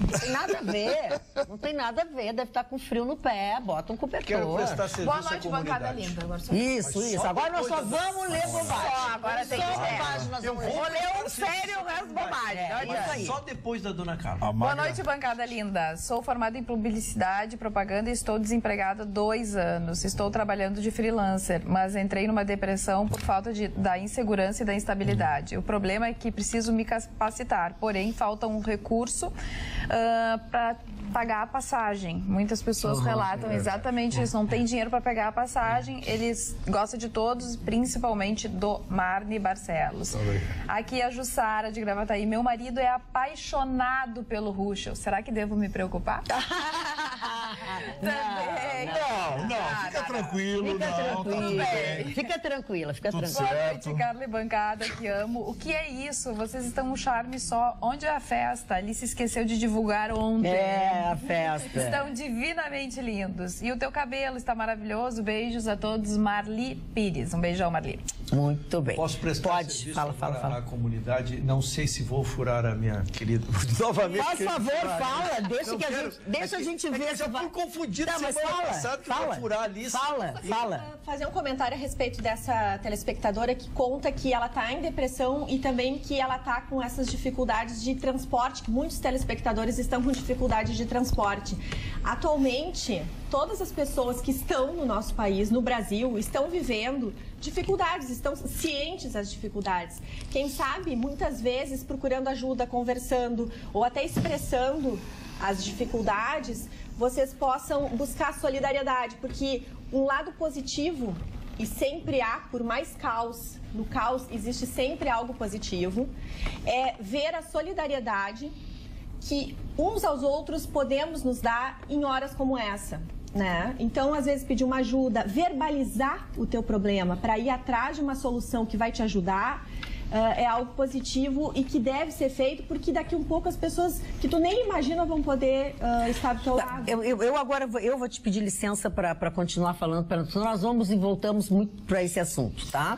não tem nada a ver. Não tem nada a ver. Deve estar com frio no pé, bota um cobertor. Quero prestar serviço Boa noite, bancada linda. Isso. Agora nós só vamos ler bobagem. Agora tem que bobagem. Eu vou ler um sério, o resto bobagem. Olha isso aí. Só depois da dona Carla. Boa noite, bancada linda. Sou formada em publicidade e propaganda e estou desempregada há 2 anos. Estou trabalhando de freelancer, mas entrei numa depressão por falta da insegurança e da instabilidade. O problema é que preciso me capacitar, porém falta um recurso para pagar a passagem. Muitas pessoas relatam exatamente isso. Não tem dinheiro para pagar a passagem. Eles gostam de todos, principalmente do Marne Barcelos. Aqui a Jussara de Gravataí. Meu marido é apaixonado pelo Russell. Será que devo me preocupar? Não, fica tranquilo. Fica tranquila. Boa noite, Carla e bancada, que amo. O que é isso? Vocês estão um charme só. Onde é a festa? Ali se esqueceu de divulgar ontem. É, a festa. Estão divinamente lindos. E o teu cabelo está maravilhoso. Beijos a todos. Marli Pires. Um beijão, Marli. Muito bem. Posso prestar serviço para a comunidade? Não sei se vou furar a minha querida... Novamente. Por favor, fala. Deixa a gente ver. Eu já fui confundido semana passada que vai furar a lista. Fala. Fazer um comentário a respeito dessa telespectadora que conta que ela está em depressão e também que ela está com essas dificuldades de transporte, que muitos telespectadores estão com dificuldade de transporte. Atualmente, todas as pessoas que estão no nosso país, no Brasil, estão vivendo dificuldades, estão cientes das dificuldades. Quem sabe, muitas vezes, procurando ajuda, conversando ou até expressando as dificuldades, vocês possam buscar solidariedade, porque um lado positivo, e sempre há, por mais caos, no caos existe sempre algo positivo, é ver a solidariedade que uns aos outros podemos nos dar em horas como essa. Né? Então, às vezes, pedir uma ajuda, verbalizar o teu problema para ir atrás de uma solução que vai te ajudar é algo positivo e que deve ser feito, porque daqui um pouco as pessoas que tu nem imagina vão poder estar do teu lado. Eu vou te pedir licença para continuar falando, nós vamos e voltamos muito para esse assunto, tá?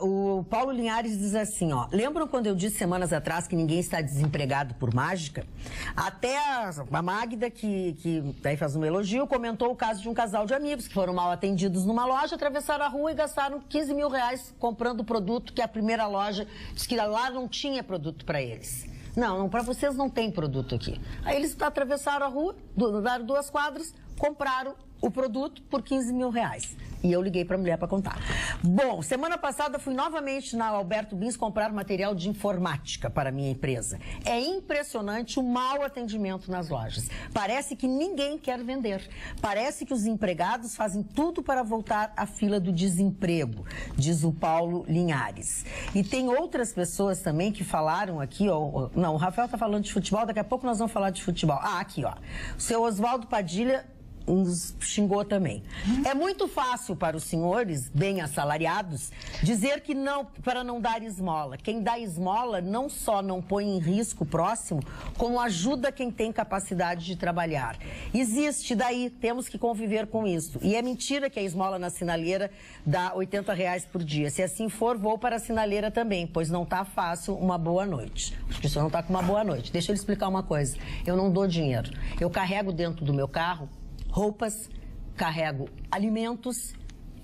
O Paulo Linhares diz assim, ó, lembram quando eu disse semanas atrás que ninguém está desempregado por mágica? Até a Magda, que daí faz um elogio, comentou o caso de um casal de amigos que foram mal atendidos numa loja, atravessaram a rua e gastaram 15 mil reais comprando o produto que a primeira loja disse que lá não tinha produto para eles. Não, para vocês não tem produto aqui. Aí eles atravessaram a rua, daram 2 quadras, compraram o produto por 15 mil reais. E eu liguei para a mulher para contar. Bom, semana passada fui novamente na Alberto Bins comprar material de informática para a minha empresa. É impressionante o mau atendimento nas lojas. Parece que ninguém quer vender. Parece que os empregados fazem tudo para voltar à fila do desemprego, diz o Paulo Linhares. E tem outras pessoas também que falaram aqui, ó. Não, o Rafael está falando de futebol, daqui a pouco nós vamos falar de futebol. Aqui, ó. O seu Oswaldo Padilha nos xingou também. É muito fácil para os senhores, bem assalariados, dizer que não, para não dar esmola. Quem dá esmola não só não põe em risco o próximo, como ajuda quem tem capacidade de trabalhar. Existe, daí temos que conviver com isso. E é mentira que a esmola na sinaleira dá R$80 por dia. Se assim for, vou para a sinaleira também, pois não está fácil uma boa noite. Acho que o senhor não está com uma boa noite. Deixa eu lhe explicar uma coisa. Eu não dou dinheiro. Eu carrego dentro do meu carro roupas, carrego alimentos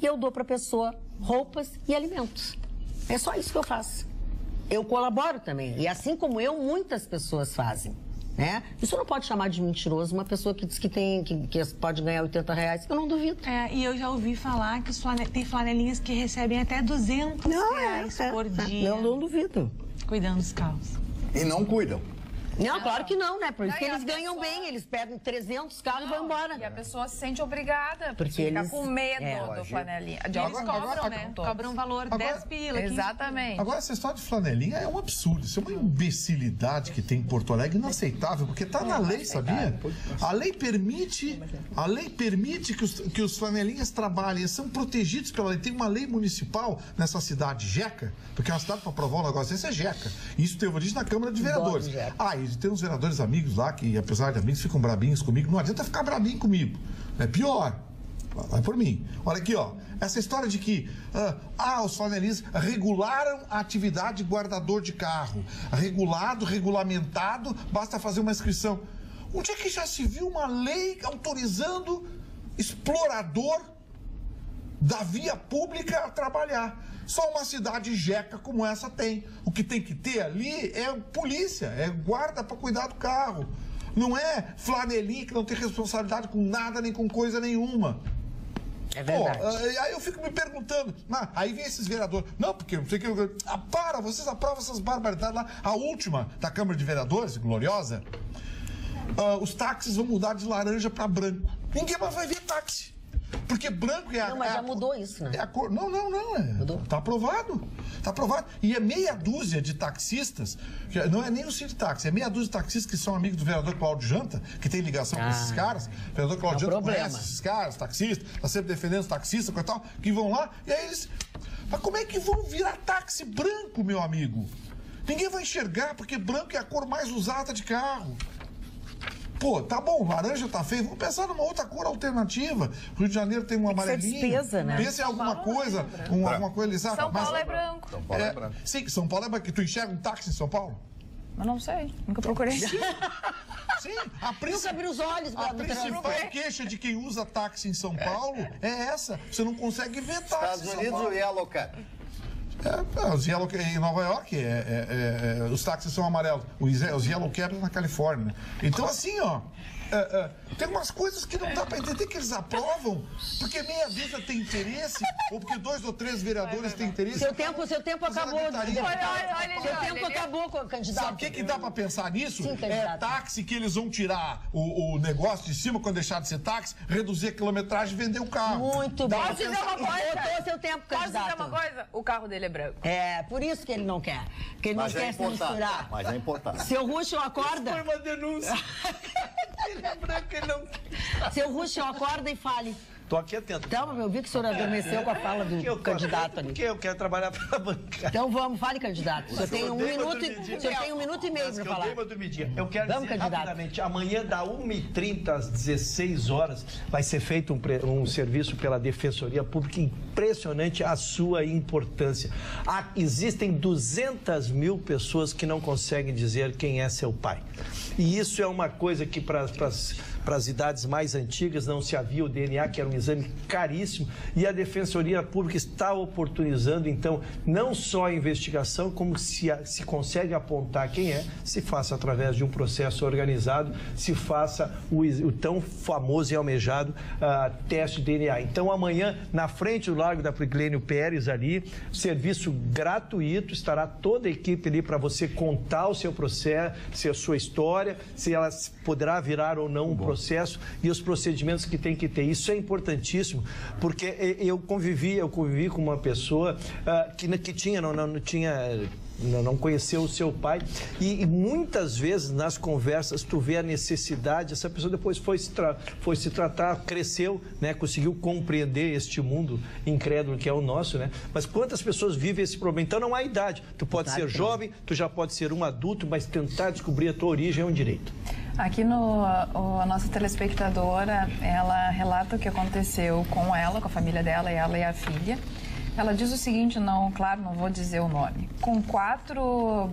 e eu dou para a pessoa roupas e alimentos. É só isso que eu faço. Eu colaboro também. E assim como eu, muitas pessoas fazem. Né? Isso não pode chamar de mentiroso uma pessoa que diz que pode ganhar R$80. Eu não duvido. E eu já ouvi falar que tem flanelinhas que recebem até R$200 por dia. Eu não duvido. Cuidando dos carros. E não cuidam. Não, claro que não, né? Porque eles ganham bem, eles pegam 300 carros e vão embora. E a pessoa se sente obrigada, porque fica eles... com medo do flanelinha. Eles cobram, né? Cobram um valor 10 pila. Exatamente. Agora, essa história de flanelinha é um absurdo. Isso é uma imbecilidade que tem em Porto Alegre, inaceitável, porque está na lei, sabia? A lei permite que os flanelinhas trabalhem, são protegidos pela lei. Tem uma lei municipal nessa cidade, Jeca, porque é uma cidade para aprovar um negócio desse é Jeca. Isso teve origem na Câmara de Vereadores. E tem uns vereadores amigos lá que, apesar de amigos, ficam brabinhos comigo. Não adianta ficar brabinho comigo. É pior. Vai por mim. Olha aqui, ó. Essa história de que os flanelistas regularam a atividade de guardador de carro. Regulamentado, basta fazer uma inscrição. Onde é que já se viu uma lei autorizando explorador da via pública a trabalhar? Só uma cidade jeca como essa tem. O que tem que ter ali é polícia, é guarda para cuidar do carro. Não é flanelinha que não tem responsabilidade com nada nem com coisa nenhuma. É verdade. Aí eu fico me perguntando, aí vem esses vereadores, não, porque não sei o que, vocês aprovam essas barbaridades lá. A última da Câmara de Vereadores, gloriosa, os táxis vão mudar de laranja para branco. Ninguém mais vai ver táxi. Porque branco é a... Não, mas já mudou isso, né? É a cor... Não. Mudou? Tá aprovado. Tá aprovado. E é meia dúzia de taxistas, que não é nem o sindicato, é meia dúzia de taxistas que são amigos do vereador Cláudio Janta, que tem ligação com esses caras. O vereador Cláudio Janta conhece esses caras, taxistas, tá sempre defendendo os taxistas e tal, que vão lá, e aí eles... Mas como é que vão virar táxi branco, meu amigo? Ninguém vai enxergar, porque branco é a cor mais usada de carro. Pô, tá bom, laranja tá feio, vamos pensar numa outra cor alternativa. Rio de Janeiro tem um amarelinho. Despesa, né? Pensa em alguma coisa, alguma coisa ali, sabe? São Paulo é branco. São Paulo é branco. Sim, São Paulo é branco. Tu enxerga um táxi em São Paulo? Eu não sei, nunca procurei. Sim, a Nunca abriu os olhos. a principal queixa de quem usa táxi em São Paulo é essa. Você não consegue ver táxi Estados em São Unidos, Paulo. o Yellow Cab. Os Yellow em Nova York, os táxis são amarelos. Os Yellow Cabs na Califórnia. Então, assim, ó, tem umas coisas que não dá para entender que eles aprovam, porque meia dúzia tem interesse, ou porque 2 ou 3 vereadores têm interesse. Seu tempo acabou. Seu tempo acabou com a candidata. Sabe o que dá para pensar nisso? Sim, é táxi que eles vão tirar o negócio de cima quando deixar de ser táxi, reduzir a quilometragem e vender o carro. Muito bem. Posso dizer uma coisa? Botou seu tempo, Posso candidato. dizer uma coisa? O carro dele é branco. É, por isso que ele não quer. Porque ele não quer se misturar. Mas é importante. Seu Ruschel acorda. Foi uma denúncia. Ele é branco, ele não... Seu Ruschel acorda e fale. Tô aqui atento. Então, eu vi que o senhor adormeceu com a fala do candidato ali. Porque eu quero trabalhar pela bancada. Então vamos, fale, candidato. O senhor tem um minuto e meio para falar. Eu dei uma dormidinha. Eu quero Vamos, dizer candidato. rapidamente, amanhã da 1h30 às 16 horas vai ser feito um serviço pela Defensoria Pública. Impressionante a sua importância. Existem 200 mil pessoas que não conseguem dizer quem é seu pai. E isso é uma coisa que para as idades mais antigas não se havia o DNA, que era um exame caríssimo, e a Defensoria Pública está oportunizando, então, não só a investigação, como se consegue apontar quem é, se faça através de um processo organizado, se faça o tão famoso e almejado teste de DNA. Então, amanhã, na frente do Largo da Plínio Pérez ali, serviço gratuito, estará toda a equipe ali para você contar o seu processo, se a sua história, se ela poderá virar ou não um processo e os procedimentos que tem que ter. Isso é importantíssimo, porque eu convivi com uma pessoa que não conheceu o seu pai e muitas vezes nas conversas tu vê a necessidade, essa pessoa depois foi se tratar, cresceu, né, conseguiu compreender este mundo incrédulo que é o nosso, né? Mas quantas pessoas vivem esse problema? Então não há idade, tu pode ser jovem, tu já pode ser um adulto, mas tentar descobrir a tua origem é um direito. Aqui a nossa telespectadora, ela relata o que aconteceu com ela, com a família dela, ela e a filha. Ela diz o seguinte, não vou dizer o nome.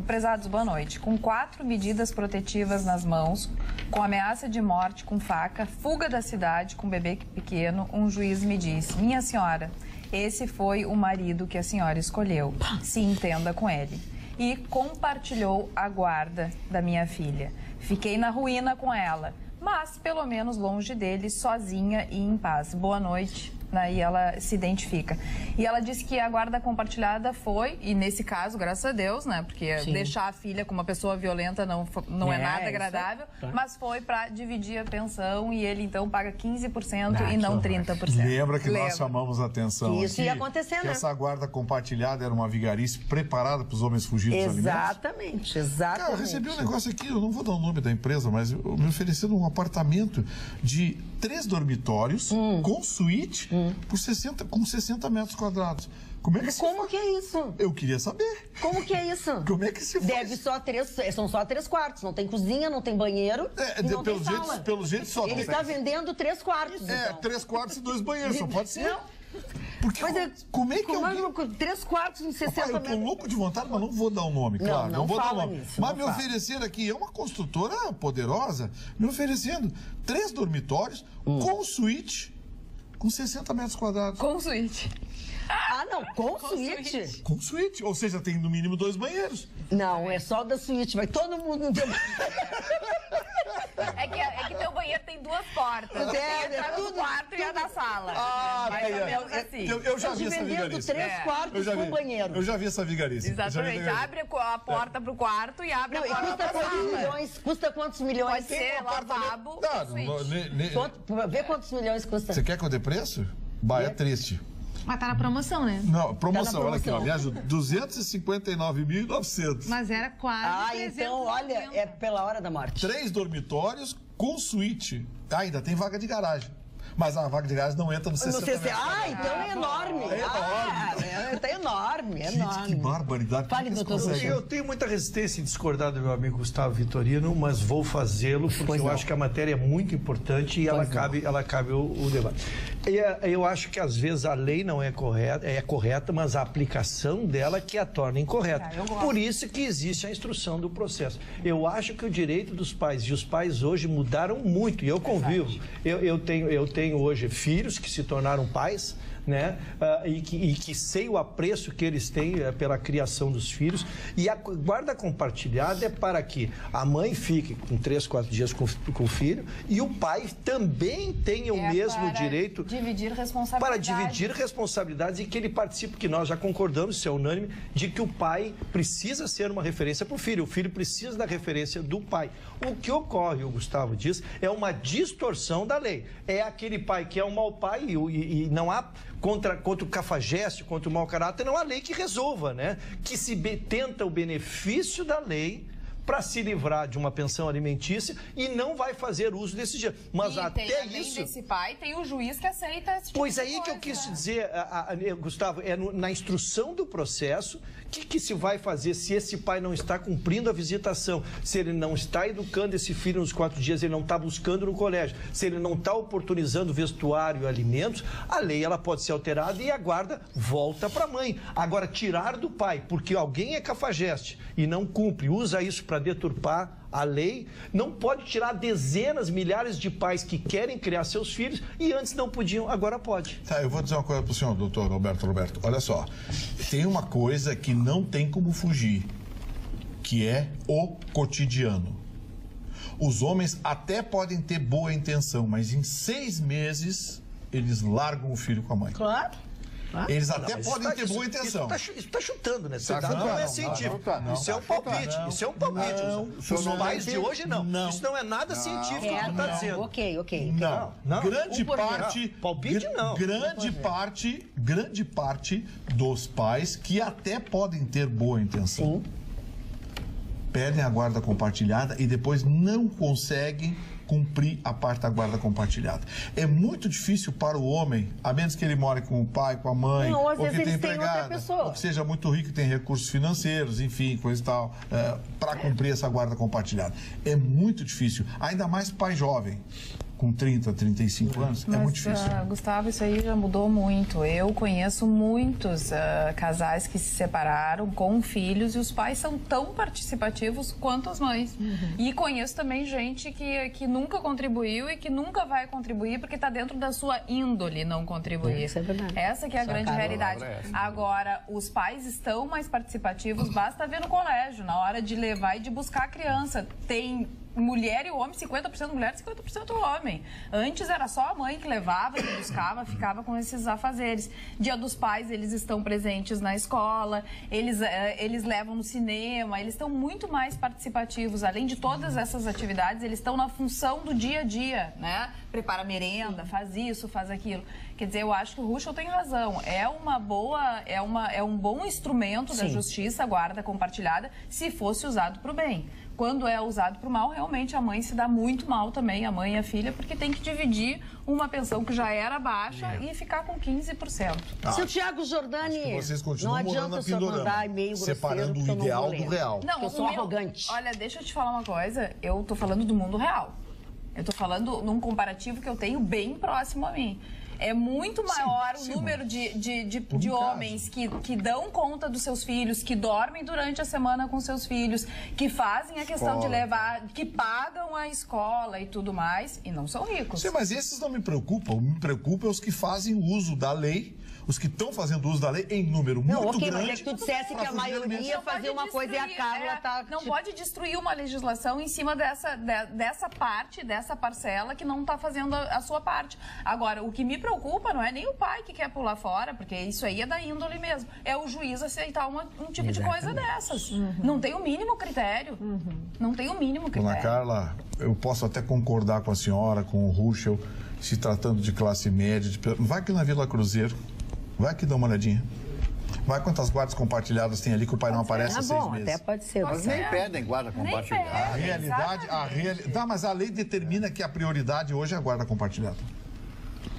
Prezados, boa noite. Com 4 medidas protetivas nas mãos, com ameaça de morte com faca, fuga da cidade com bebê pequeno, um juiz me disse: minha senhora, esse foi o marido que a senhora escolheu. Se entenda com ele. E compartilhou a guarda da minha filha. Fiquei na ruína com ela, mas pelo menos longe dele, sozinha e em paz. Boa noite. E ela se identifica. E ela disse que a guarda compartilhada foi, e nesse caso, graças a Deus, né? Porque deixar a filha com uma pessoa violenta não é nada agradável, mas foi para dividir a pensão e ele então paga 15% e não 30%. Lembra que nós chamamos a atenção que isso ia acontecer, que né? essa guarda compartilhada era uma vigarice preparada para os homens fugir dos alimentos? Exatamente. Cara, eu recebi um negócio aqui, eu não vou dar o nome da empresa, mas me ofereceram um apartamento de 3 dormitórios com suíte com 60 metros quadrados. Como que é isso? Eu queria saber. Como que é isso? Como é que se faz? São só 3 quartos. Não tem cozinha, não tem banheiro e não tem sala. Pelo jeito só. Ele está vendendo 3 quartos. Então. 3 quartos e 2 banheiros, só pode ser. Não. Porque como é que alguém... 3 quartos em 60 metros. Eu tô louco de vontade, mas não vou dar o nome, claro. Não vou fala dar o nome. nisso. Mas me ofereceram aqui, é uma construtora poderosa, me oferecendo 3 dormitórios com suíte, com 60 metros quadrados. Com suíte. Ah, não, com suíte? Com suíte, ou seja, tem no mínimo 2 banheiros. Não, é só da suíte, vai todo mundo no teu... É que teu banheiro tem 2 portas. Tem a do quarto e a da sala. Mais ou menos assim. Eu já vi essa vigarice. 3 quartos com banheiro. Eu já vi essa vigarice. Exatamente. Abre a porta pro quarto e abre a porta pra sala. Custa quantos milhões? Pode ser lavabo. Vê quantos milhões custa. Você quer que eu dê preço? É triste. Mas tá na promoção, né? Não, promoção, olha aqui, ó, me ajuda. 259.900. Mas era quase 300. Então, olha, é pela hora da morte. 3 dormitórios com suíte. Ainda tem vaga de garagem. Mas a vaga de garagem não entra no 60 metros. Então é enorme. Tá enorme, enorme. Que barbaridade. Fale, doutor Ruschel. Eu tenho muita resistência em discordar do meu amigo Gustavo Vitorino, mas vou fazê-lo porque eu acho que a matéria é muito importante e ela cabe o debate. Eu acho que às vezes a lei não é correta, mas a aplicação dela que a torna incorreta. Por isso que existe a instrução do processo. Eu acho que o direito dos pais, e os pais hoje mudaram muito, e eu convivo. Eu tenho hoje filhos que se tornaram pais, né? E que sei o apreço que eles têm pela criação dos filhos. E a guarda compartilhada é para que a mãe fique com 3, 4 dias com o filho e o pai também tenha o mesmo direito dividir responsabilidades. Para dividir responsabilidades e que ele participe, porque nós já concordamos, isso é unânime, de que o pai precisa ser uma referência para o filho precisa da referência do pai. O que ocorre, o Gustavo diz, é uma distorção da lei. É aquele pai que é um mau pai e não há contra o cafajeste, contra o mau caráter, não há lei que resolva, né? Que se tenta o benefício da lei para se livrar de uma pensão alimentícia e não vai fazer uso desse dinheiro. Mas até isso... desse pai, tem o juiz que aceita esse tipo Pois aí que eu quis te dizer, Gustavo, na instrução do processo, o que se vai fazer se esse pai não está cumprindo a visitação, se ele não está educando esse filho nos 4 dias, ele não está buscando no colégio, se ele não está oportunizando vestuário e alimentos, a lei ela pode ser alterada e a guarda volta para a mãe. Agora, tirar do pai, porque alguém é cafajeste e não cumpre, usa isso para deturpar a lei, não pode tirar dezenas, milhares de pais que querem criar seus filhos e antes não podiam, agora pode. Tá, eu vou dizer uma coisa para o senhor, doutor Roberto. Olha só, tem uma coisa que não tem como fugir, que é o cotidiano. Os homens até podem ter boa intenção, mas em 6 meses eles largam o filho com a mãe. Claro. Eles até podem ter boa intenção. Isso tá chutando, né? Não é científico. Isso é um palpite. Isso é um palpite. Os pais de hoje não. Isso não é nada científico que tu tá dizendo. Ok. Não. Grande parte... Palpite não. Grande parte dos pais que até podem ter boa intenção. Sim. Pedem a guarda compartilhada e depois não conseguem cumprir a parte da guarda compartilhada. É muito difícil para o homem, a menos que ele more com o pai, com a mãe, ou que tenha empregada, ou que seja muito rico e tenha recursos financeiros, enfim, coisa e tal, para cumprir essa guarda compartilhada. É muito difícil, ainda mais pai jovem. Com 30, 35 anos, é muito difícil. Gustavo, isso aí já mudou muito. Eu conheço muitos casais que se separaram com filhos e os pais são tão participativos quanto as mães. E conheço também gente que nunca contribuiu e que nunca vai contribuir porque está dentro da sua índole não contribuir. Isso é verdade. Essa que é a grande realidade. Agora, os pais estão mais participativos, basta ver no colégio, na hora de levar e de buscar a criança. Tem mulher e o homem, 50% mulher, 50% homem. Antes era só a mãe que levava, que buscava, ficava com esses afazeres. Dia dos Pais, eles estão presentes na escola, eles levam no cinema, eles estão muito mais participativos. Além de todas essas atividades, eles estão na função do dia a dia, né? Prepara merenda, faz isso, faz aquilo. Quer dizer, eu acho que o Ruschel tem razão. É um bom instrumento da justiça, a guarda compartilhada, se fosse usado para o bem. Quando é usado para o mal, realmente a mãe se dá muito mal também, a mãe e a filha, porque tem que dividir uma pensão que já era baixa e ficar com 15%. Seu Tiago Jordani, vocês não continuam adianta o senhor mandar e-mail grosseiro, separando o ideal do real. Não, eu sou arrogante. Olha, deixa eu te falar uma coisa, eu tô falando do mundo real. Eu tô falando num comparativo que eu tenho bem próximo a mim. É muito maior o número de homens que dão conta dos seus filhos, que dormem durante a semana com seus filhos, que fazem a questão de levar, que pagam a escola e tudo mais, e não são ricos. Sim, mas esses não me preocupam. Me preocupam os que fazem uso da lei, os que estão fazendo uso da lei em número muito grande. Mas é que tu dissesse que a maioria fazia uma coisa e a Carla tá... Não pode destruir uma legislação em cima dessa parte, dessa parcela que não está fazendo a sua parte. Agora, o que me preocupa não é nem o pai que quer pular fora, porque isso aí é da índole mesmo. É o juiz aceitar um tipo de coisa dessas. Não tem o mínimo critério. Não tem o mínimo critério. Dona Carla, eu posso até concordar com a senhora, com o Ruschel, se tratando de classe média, vai aqui na Vila Cruzeiro, vai aqui dar uma olhadinha. Vai quantas guardas compartilhadas tem ali que o pai não aparece há 6 meses. Até pode ser. Mas nem pedem guarda compartilhada. A realidade, mas a lei determina que a prioridade hoje é a guarda compartilhada.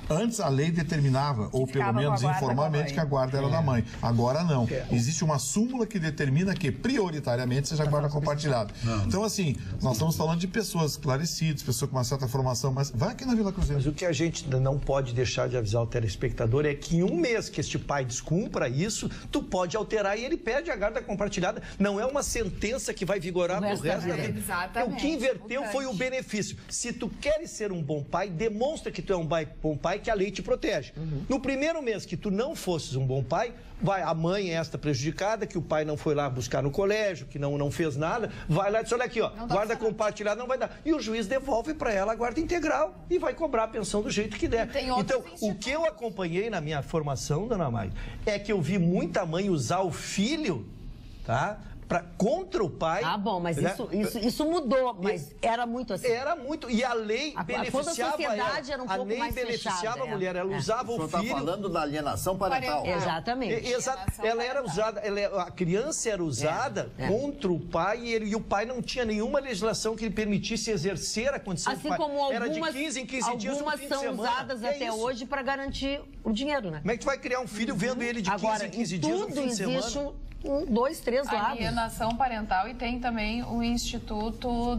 Antes a lei determinava, ou pelo menos informalmente, que a guarda era da mãe. Agora não. Existe uma súmula que determina que prioritariamente seja a guarda compartilhada. Então, assim, nós estamos falando de pessoas esclarecidas, pessoas com uma certa formação, mas vai aqui na Vila Cruzeiro. Mas o que a gente não pode deixar de avisar o telespectador é que em um mês que este pai descumpra isso, tu pode alterar e ele pede a guarda compartilhada. Não é uma sentença que vai vigorar pro resto da vida. Exatamente. O que inverteu foi o benefício. Se tu queres ser um bom pai, demonstra que tu é um bom pai, que a lei te protege. No primeiro mês que tu não fosses um bom pai, a mãe é esta prejudicada, que o pai não foi lá buscar no colégio, que não fez nada, vai lá e diz, olha aqui, ó, guarda compartilhada não vai dar. E o juiz devolve para ela a guarda integral e vai cobrar a pensão do jeito que der. Então, o que eu acompanhei na minha formação, dona Maia, é que eu vi muita mãe usar o filho, tá? Contra o pai. Ah, bom, mas né? isso mudou, mas era muito assim. Era muito, e a lei beneficiava toda a sociedade ela. Era um pouco mais beneficiava fechada, a mulher, ela usava o filho. Você está falando da alienação parental. Exatamente. Ela era usada, a criança era usada contra o pai e o pai não tinha nenhuma legislação que lhe permitisse exercer a condição assim de pai. Como algumas, era de 15 em 15 dias um fim de semana. Algumas são usadas até hoje para garantir o dinheiro, né? Como é que tu vai criar um filho vendo ele de 15 em 15 dias um fim de semana? Existe 2, 3 lados. Alienação parental e tem também o Instituto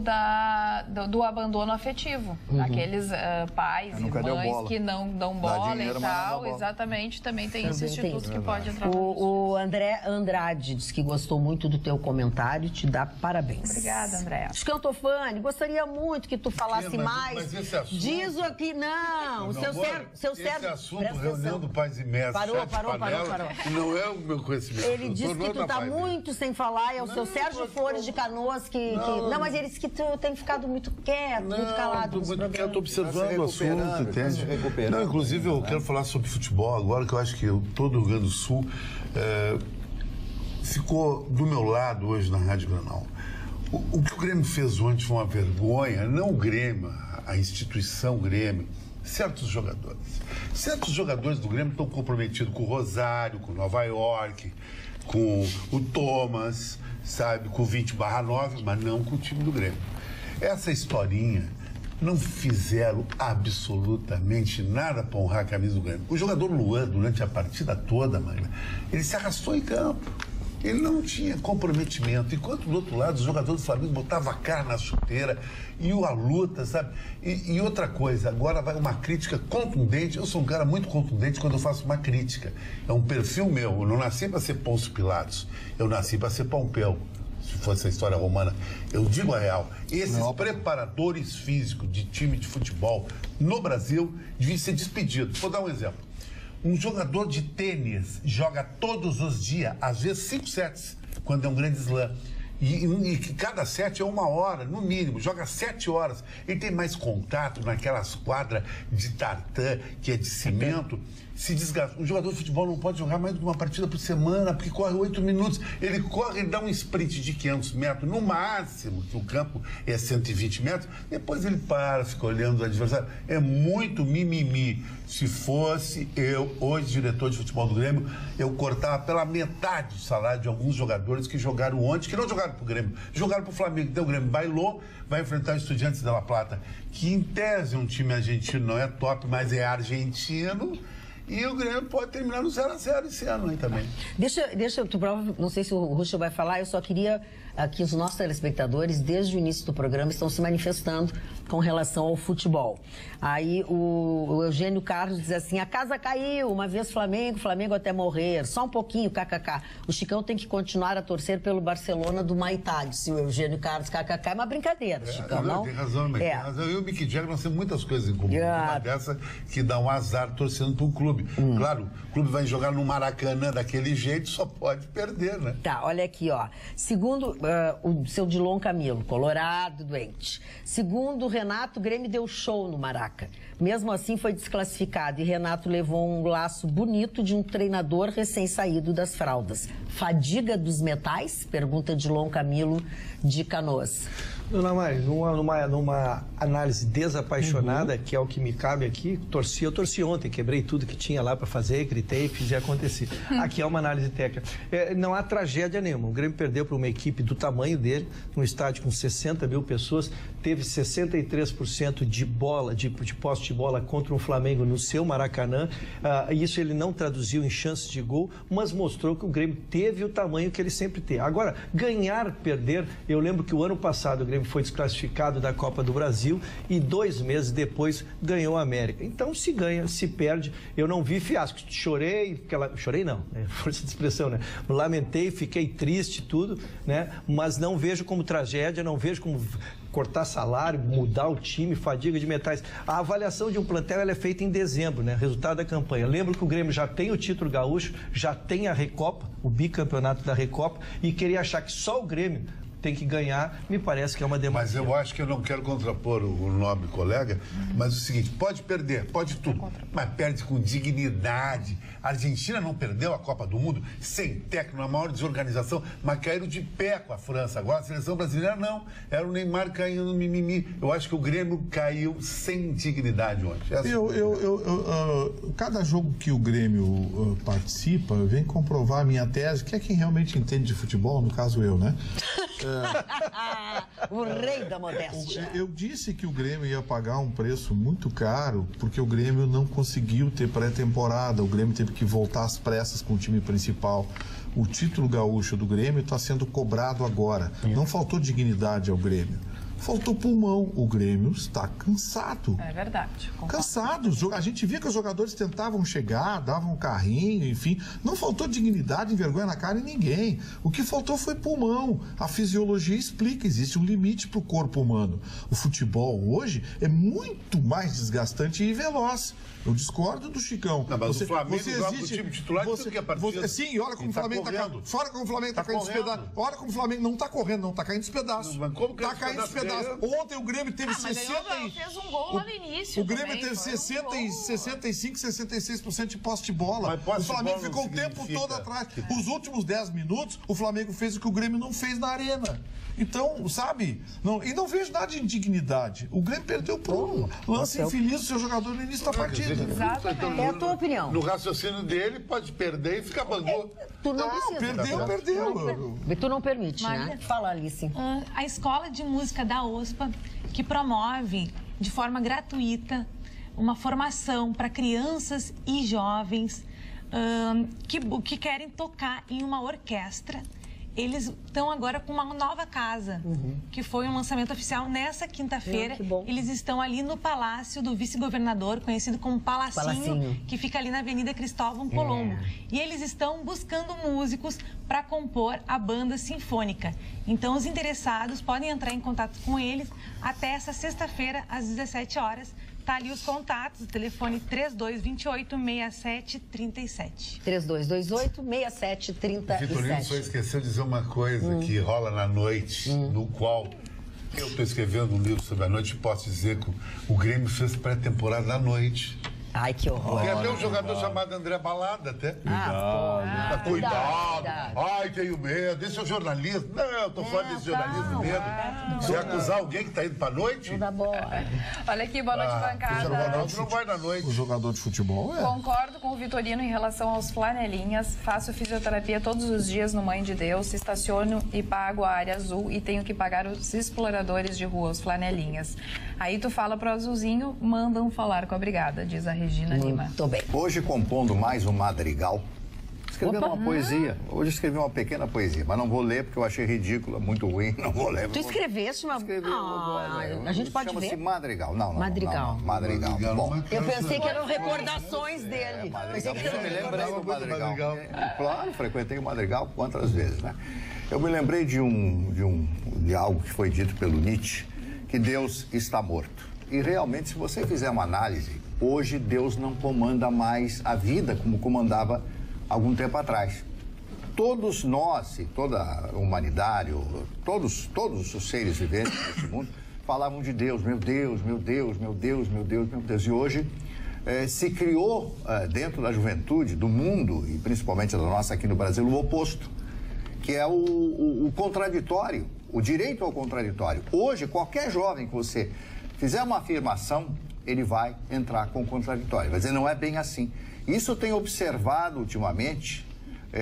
do abandono afetivo. Aqueles pais e mães que não dão bola e tal. Exatamente, também tem esse instituto que pode entrar. O André Andrade disse que gostou muito do teu comentário e te dá parabéns. Obrigada, André. Escantofane, gostaria muito que tu falasse mais. Mas esse assunto... Diz aqui, não, seu Sérgio... Esse assunto, reunião do Pais e Mestres, parou. Não é o meu conhecimento. Ele disse que tu tá muito sem falar, é o seu Sérgio Flores de Canoas que... Não, mas ele disse que tu tem ficado muito quieto, muito calado. Muito quieto, observando o assunto, entende? Não, inclusive eu quero falar sobre futebol agora, que eu acho que todo o Rio Grande do Sul ficou do meu lado hoje na Rádio Granal. O que o Grêmio fez ontem foi uma vergonha, não o Grêmio, a instituição Grêmio, certos jogadores do Grêmio estão comprometidos com o Rosário, com Nova York, com o Thomas, sabe, com o 20/9, mas não com o time do Grêmio. Essa historinha não fizeram absolutamente nada para honrar a camisa do Grêmio. O jogador Luan, durante a partida toda, Maria, ele se arrastou em campo. Ele não tinha comprometimento. Enquanto do outro lado, os jogadores do Flamengo botavam a cara na chuteira e a luta, sabe? E outra coisa, agora vai uma crítica contundente. Eu sou um cara muito contundente quando eu faço uma crítica. É um perfil meu. Eu não nasci para ser Pôncio Pilatos. Eu nasci para ser Pompeu, se fosse a história romana. Eu digo a real. Esses preparadores físicos de time de futebol no Brasil deviam ser despedidos. Vou dar um exemplo. Um jogador de tênis joga todos os dias, às vezes 5 sets, quando é um grande slam. E cada set é 1 hora, no mínimo, joga 7 horas. Ele tem mais contato naquelas quadras de tartan, que é de cimento, se desgasta. Um jogador de futebol não pode jogar mais de uma partida por semana, porque corre 8 minutos. Ele corre e dá um sprint de 500 metros, no máximo, que o campo é 120 metros. Depois ele para, fica olhando o adversário. É muito mimimi. Se fosse eu, hoje, diretor de futebol do Grêmio, eu cortava pela metade o salário de alguns jogadores que jogaram ontem, que não jogaram pro Grêmio, jogaram pro Flamengo. Então o Grêmio bailou, vai enfrentar o Estudiantes de La Plata, que em tese um time argentino não é top, mas é argentino. E o Grêmio pode terminar no 0-0 esse ano aí também. Não sei se o Ruschel vai falar, eu só queria que os nossos telespectadores, desde o início do programa, estão se manifestando com relação ao futebol. Aí o Eugênio Carlos diz assim, a casa caiu, uma vez Flamengo até morrer, só um pouquinho, kkk. O Chicão tem que continuar a torcer pelo Barcelona do Maitá, disse o Eugênio Carlos, kkk. É uma brincadeira, Chicão, não? Tem razão, mas tem razão. Eu e o Mick Jagger, nós temos muitas coisas em comum. Uma dessa que dá um azar torcendo para um clube. Claro, o clube vai jogar no Maracanã daquele jeito, só pode perder, né? Tá, olha aqui, ó. Segundo o seu Dilon Camilo, colorado, doente. Segundo o Renato, o Grêmio deu show no Maraca. Mesmo assim, foi desclassificado e Renato levou um laço bonito de um treinador recém-saído das fraldas. Fadiga dos metais? Pergunta Dilon Camilo de Canoas. Dona Mari, numa análise desapaixonada, que é o que me cabe aqui, eu torci ontem, quebrei tudo que tinha lá para fazer, gritei, fiz e acontecer. Aqui é uma análise técnica. Não há tragédia nenhuma. O Grêmio perdeu para uma equipe do tamanho dele, num estádio com 60 mil pessoas, teve 63% de posse de bola contra o Flamengo no seu Maracanã. Isso ele não traduziu em chances de gol, mas mostrou que o Grêmio teve o tamanho que ele sempre tem. Agora, ganhar, perder, eu lembro que o ano passado o Grêmio foi desclassificado da Copa do Brasil e 2 meses depois ganhou a América. Então, se ganha, se perde, eu não vi fiasco. Chorei, chorei não, força de expressão, né? Lamentei, fiquei triste, tudo, né? Mas não vejo como tragédia, não vejo como cortar salário, mudar o time, fadiga de metais. A avaliação de um plantel ela é feita em dezembro, né? Resultado da campanha. Lembro que o Grêmio já tem o título gaúcho, já tem a Recopa, o bicampeonato da Recopa, e queria achar que só o Grêmio tem que ganhar, me parece que é uma demagogia. Mas eu acho que eu não quero contrapor o nobre colega, mas o seguinte, pode perder, pode tudo, mas perde com dignidade. A Argentina não perdeu a Copa do Mundo sem técnico, na maior desorganização, mas caíram de pé com a França. Agora a seleção brasileira não, era o Neymar caindo no mimimi. Eu acho que o Grêmio caiu sem dignidade ontem. Cada jogo que o Grêmio participa, vem comprovar a minha tese, que é quem realmente entende de futebol, no caso eu, né? O rei da modéstia. Eu disse que o Grêmio ia pagar um preço muito caro porque o Grêmio não conseguiu ter pré-temporada, o Grêmio teve que voltar às pressas com o time principal. O título gaúcho do Grêmio está sendo cobrado agora. Não faltou dignidade ao Grêmio. Faltou pulmão. O Grêmio está cansado. É verdade. Cansado. A gente via que os jogadores tentavam chegar, davam um carrinho, enfim. Não faltou dignidade e vergonha na cara em ninguém. O que faltou foi pulmão. A fisiologia explica, existe um limite para o corpo humano. O futebol hoje é muito mais desgastante e veloz. Eu discordo do Chicão. Não, mas o Flamengo joga o time titular que é partida. Sim, olha como o Flamengo está caindo. Fora como o Flamengo está caindo dos pedaços. Olha como o Flamengo não está correndo, não está caindo dos pedaços. Está caindo dos pedaços. Ontem o Grêmio teve 60 e... fez um gol lá no início. O Grêmio teve 65, 66% de posse de bola. O Flamengo ficou o tempo todo atrás. Os últimos 10 minutos, o Flamengo fez o que o Grêmio não fez na arena. Então, sabe? E não vejo nada de indignidade. O Grêmio perdeu por um lance infeliz do seu jogador no início da partida. Exatamente. É a tua opinião. No raciocínio dele, pode perder e ficar bangô. Tu não precisa. Perdeu. Tu não permite, né? Fala, Alice. A escola de música da OSPA, que promove de forma gratuita uma formação para crianças e jovens que querem tocar em uma orquestra. Eles estão agora com uma nova casa, que foi um lançamento oficial nessa quinta-feira. Eles estão ali no Palácio do Vice-Governador, conhecido como Palacinho, que fica ali na Avenida Cristóvão Colombo. E eles estão buscando músicos para compor a banda sinfônica. Então, os interessados podem entrar em contato com eles até essa sexta-feira, às 17 horas. Tá ali os contatos, o telefone 3228-6737. 3228-6737. Vitorino só esqueceu de dizer uma coisa que rola na noite, no qual eu estou escrevendo um livro sobre a noite e posso dizer que o Grêmio fez pré-temporada à noite. Ai, que horror. Tem até um jogador chamado André Balada, até. Cuidado. Ai, tenho medo. Esse é o jornalismo. Não, eu tô fora desse jornalismo medo. Se acusar alguém que tá indo pra noite... Não dá bola. Olha aqui, boa noite, bancada. O jogador não vai na noite. O jogador de futebol Concordo com o Vitorino em relação aos flanelinhas. Faço fisioterapia todos os dias no Mãe de Deus. Estaciono e pago a área azul e tenho que pagar os exploradores de rua, os flanelinhas. Aí tu fala pro Azulzinho, mandam falar com a brigada, diz a Regina Lima. Muito bem. Hoje, compondo mais um madrigal, escrevendo uma poesia. Hoje escrevi uma pequena poesia, mas não vou ler porque eu achei ridícula, muito ruim, não vou ler. Tu escreveste uma... Escrevi, a gente pode ver? Chama-se Madrigal. Não. Madrigal. Bom, eu pensei que eram recordações dele. Eu me lembrei do Madrigal. Claro, frequentei o Madrigal quantas vezes, né? Eu me lembrei de algo que foi dito pelo Nietzsche, que Deus está morto. E realmente, se você fizer uma análise, hoje Deus não comanda mais a vida como comandava algum tempo atrás. Todos nós, e toda a humanidade, todos os seres viventes deste mundo, falavam de Deus, meu Deus, meu Deus, meu Deus, meu Deus, meu Deus. E hoje se criou dentro da juventude, do mundo, e principalmente da nossa aqui no Brasil, o oposto, que é o contraditório, o direito ao contraditório. Hoje, qualquer jovem que você fizer uma afirmação, ele vai entrar com o contraditório. Vai dizer, não é bem assim. Isso eu tenho observado ultimamente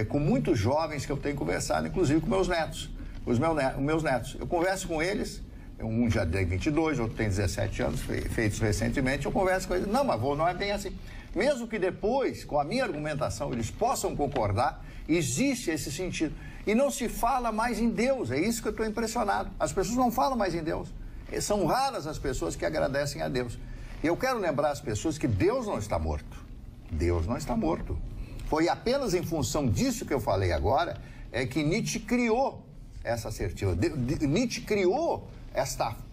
com muitos jovens que eu tenho conversado, inclusive com meus netos. Os meus netos. Eu converso com eles, um já tem 22, outro tem 17 anos, feitos recentemente, eu converso com eles. Não, mas não é bem assim. Mesmo que depois, com a minha argumentação, eles possam concordar, existe esse sentido. E não se fala mais em Deus, é isso que eu estou impressionado. As pessoas não falam mais em Deus. São raras as pessoas que agradecem a Deus. E eu quero lembrar as pessoas que Deus não está morto. Deus não está morto. Foi apenas em função disso que eu falei agora, que Nietzsche criou essa assertiva. Nietzsche criou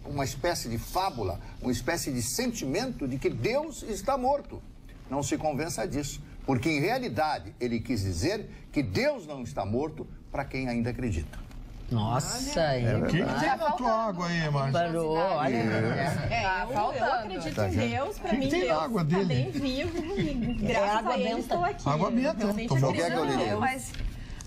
uma espécie de fábula, uma espécie de sentimento de que Deus está morto. Não se convença disso, porque em realidade ele quis dizer que Deus não está morto para quem ainda acredita. Nossa, o que tem na tua água aí, Márcia? Parou, olha. Eu acredito em Deus, pra mim Deus água tá dele? bem vivo, e graças a ele estou aqui. Água benta. Tomou que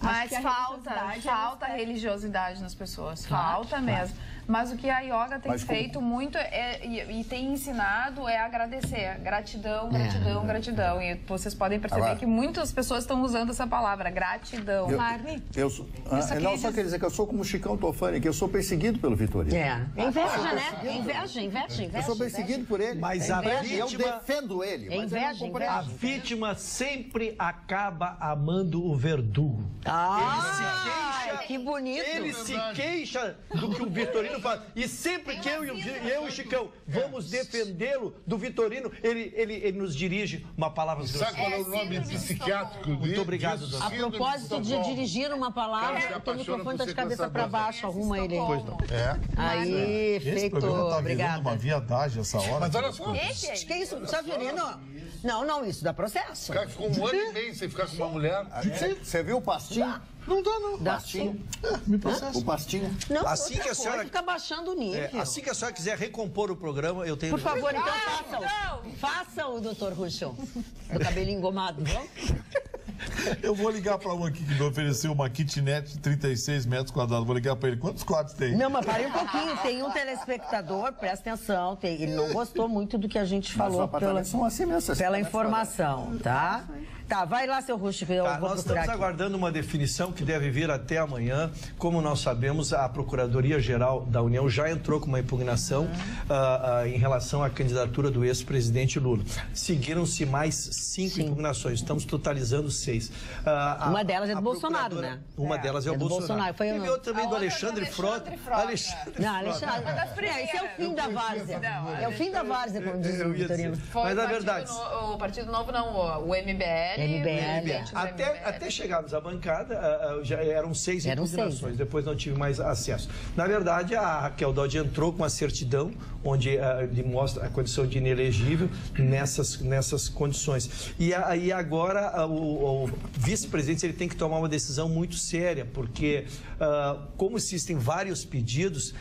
Mas falta religiosidade nas pessoas, falta mesmo. Mas o que a yoga tem feito muito e tem ensinado é agradecer. Gratidão, gratidão, gratidão. E vocês podem perceber que muitas pessoas estão usando essa palavra, gratidão. Não, só quer dizer que eu sou como o Chicão Tofani, que eu sou perseguido pelo Vitorino. Inveja, né? Inveja. Eu sou perseguido por ele. Mas a vítima... Eu defendo ele. Inveja. A vítima sempre acaba amando o verdugo. Que bonito. Ele se queixa do que o Vitorino faz. E sempre que eu e o Chicão vamos defendê-lo do Vitorino, ele nos dirige uma palavra. Sabe qual é o nome psiquiátrico dele? Muito obrigado, dona. A propósito de dirigir uma palavra, o teu microfone está de cabeça para baixo, arruma ele. Aí, Esse feito. programa tá virando Obrigada. uma viadagem essa hora. Mas olha só, Que isso? Saverino? Não, isso dá processo. ficou um ano e meio sem ficar com uma mulher. Você viu o pastinho? Não dá, não. Pastinho. Me processa. O pastinho. Não, Assim que a senhora- fica baixando o nível. Assim que a senhora quiser recompor o programa, eu tenho... Por favor, então faça-o, doutor Ruschel. Do cabelo engomado, vamos? Eu vou ligar para um aqui que me ofereceu uma kitnet de 36 metros quadrados. Vou ligar para ele. Quantos quartos tem? Não, mas parei um pouquinho. Tem um telespectador, presta atenção. Ele não gostou muito do que a gente falou pela informação, tá? Tá, vai lá, seu Ruschel, que eu vou nós procurar estamos aqui. aguardando uma definição que deve vir até amanhã. Como nós sabemos, a Procuradoria-Geral da União já entrou com uma impugnação em relação à candidatura do ex-presidente Lula. Seguiram-se mais 5 impugnações, estamos totalizando 6. Uma delas é do Bolsonaro, né? Uma delas é o do Bolsonaro. Foi Teve outra também do Alexandre Frota. Não, Alexandre. Esse é o fim da várzea. É o fim da várzea, como diz o Vitorino. Mas na verdade... O Partido Novo não, o MBL. Até chegarmos à bancada, já eram 6 impugnações, depois não tive mais acesso. Na verdade, a Raquel Dodge entrou com a certidão, onde mostra a condição de inelegível nessas condições. E aí agora o vice-presidente ele tem que tomar uma decisão muito séria, porque como existem vários pedidos,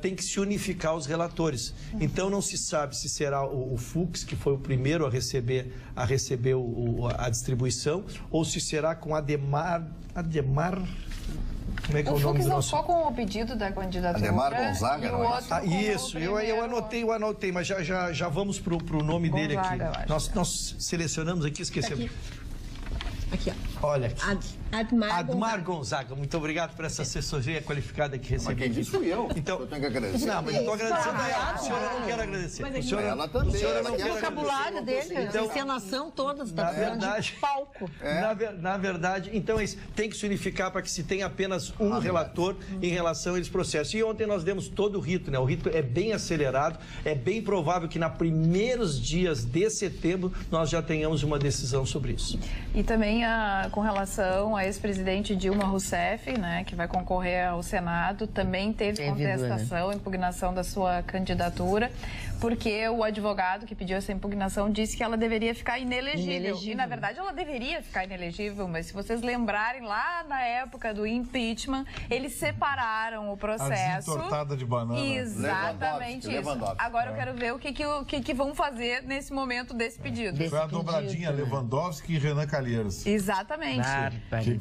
tem que se unificar os relatores. Então não se sabe se será o Fux, que foi o primeiro a receber a distribuição, ou se será com Ademar, como é que é o nome Fux do não nosso... ficou com o pedido da candidatura. Ademar Gonzaga, e o não é? outro Isso, eu anotei, mas já vamos pro nome dele aqui. Gonzaga, eu acho. Nós selecionamos aqui, esquecemos. Aqui, ó. Olha aqui. Admar Gonzaga, muito obrigado por essa assessoria qualificada que recebi. Quem disse fui eu. Então, Eu tenho que agradecer. não, mas eu estou agradecendo a ela. A senhora não quer agradecer. Mas A senhora, ela também, a senhora ela não quer quer O vocabulário dele, a encenação toda, está Na falando verdade- de palco. Na verdade, então tem que se unificar para que se tenha apenas um relator em relação a eles processos. E ontem nós demos todo o rito, né? O rito é bem acelerado, é bem provável que nos primeiros dias de setembro nós já tenhamos uma decisão sobre isso. E também com relação a ex-presidente Dilma Rousseff, né, que vai concorrer ao Senado, também teve contestação, impugnação da sua candidatura, porque o advogado que pediu essa impugnação disse que ela deveria ficar inelegível. E, na verdade, ela deveria ficar inelegível, mas se vocês lembrarem, lá na época do impeachment, eles separaram o processo. A desentortada de banana. Exatamente isso. Agora eu quero ver o que vão fazer nesse momento desse pedido. Foi a dobradinha Lewandowski e Renan Calheiros. Exatamente.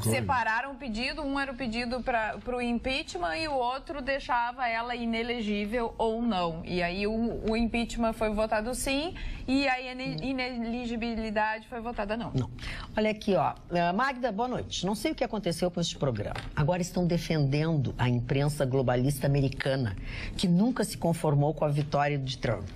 Separaram o pedido, um era o pedido para o impeachment e o outro deixava ela inelegível ou não. E aí o impeachment foi votado sim e a ineligibilidade foi votada não. Olha aqui, ó. Magda, boa noite. Não sei o que aconteceu com este programa. Agora estão defendendo a imprensa globalista americana, que nunca se conformou com a vitória de Trump.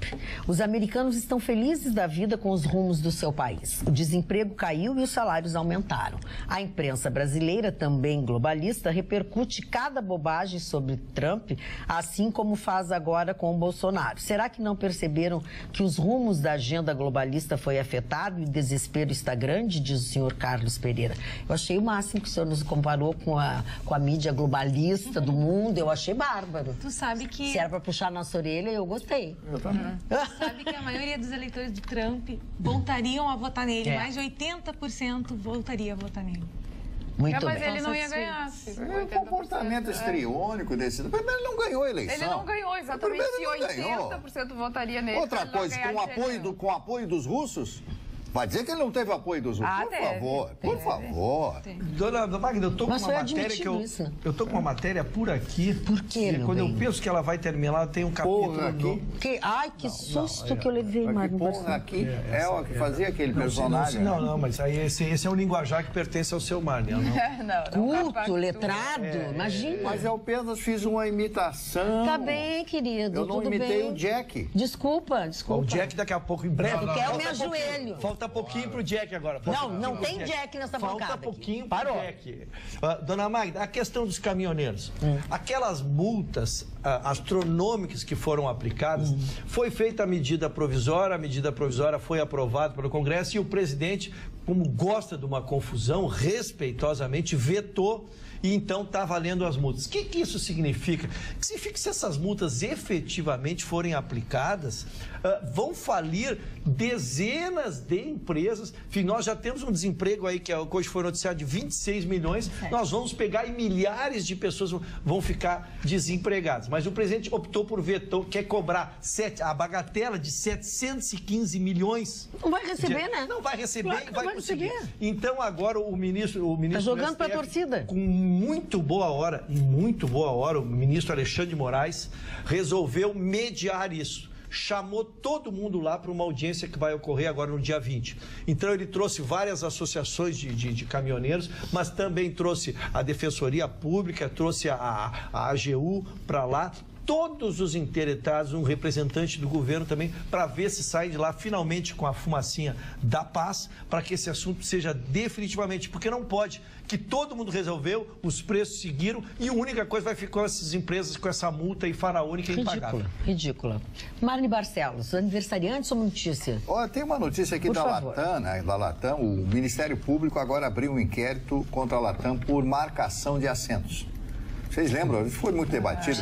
Os americanos estão felizes da vida com os rumos do seu país. O desemprego caiu e os salários aumentaram. A imprensa brasileira, também globalista, repercute cada bobagem sobre Trump, assim como faz agora com o Bolsonaro. Será que não perceberam que os rumos da agenda globalista foi afetado e o desespero está grande, diz o senhor Carlos Pereira. Eu achei o máximo que o senhor nos comparou com a mídia globalista do mundo. Eu achei bárbaro. Tu sabe que... Se era para puxar nossa orelha, eu gostei. Eu também. Tu sabe que a maioria dos eleitores de Trump voltariam a votar nele. Mais de 80% voltaria a votar nele. Muito mas bem. ele não ia ganhar. O comportamento estriônico desse... Primeiro, ele não ganhou a eleição. Ele não ganhou, exatamente. Se 80% votaria nele... Outra coisa, com o apoio dos russos... Vai dizer que ele não teve apoio dos russos? Por favor. Dona Magda, eu tô com uma matéria que eu tô com uma matéria por aqui. Por quê, quando eu penso que ela vai terminar, ela tem um capítulo aqui. Ai, que susto que eu levei, Mário. Aqui é o que fazia aquele personagem. Não, mas aí esse é um linguajar que pertence ao seu Mário. Culto, letrado, imagina. Mas eu apenas fiz uma imitação. Tá bem, querido. Eu não imitei o Jack. Desculpa. O Jack daqui a pouco, em breve. Porque é o meu joelho. Falta pouquinho pro Jack agora. Não tem Jack nessa bancada. Falta pouquinho pro Jack. Dona Magda, a questão dos caminhoneiros. Aquelas multas astronômicas que foram aplicadas, foi feita a medida provisória foi aprovada pelo Congresso e o presidente, como gosta de uma confusão, respeitosamente vetou. E então está valendo as multas. O que isso significa? Significa que se essas multas efetivamente forem aplicadas, vão falir dezenas de empresas. Enfim, nós já temos um desemprego aí, que hoje foi noticiado, de 26 milhões. Nós vamos pegar e milhares de pessoas vão ficar desempregadas. Mas o presidente optou por veto, quer cobrar a bagatela de 715 milhões. Não vai receber, né? Não vai receber, claro vai conseguir. Então agora o ministro tá jogando para a torcida. Com muito boa hora, o ministro Alexandre de Moraes resolveu mediar isso. Chamou todo mundo lá para uma audiência que vai ocorrer agora no dia 20. Então ele trouxe várias associações de caminhoneiros, mas também trouxe a Defensoria Pública, trouxe a AGU para lá. Todos os interessados, um representante do governo também, para ver se sai de lá finalmente com a fumacinha da paz, para que esse assunto seja definitivamente, porque não pode, que todo mundo resolveu, os preços seguiram e a única coisa vai ficar essas empresas com essa multa faraônica e impagável. Ridícula. Marne Barcelos, aniversariante ou notícia? Olha, tem uma notícia aqui da Latam, né? Da Latam, o Ministério Público agora abriu um inquérito contra a Latam por marcação de assentos. Vocês lembram? Foi muito debatido,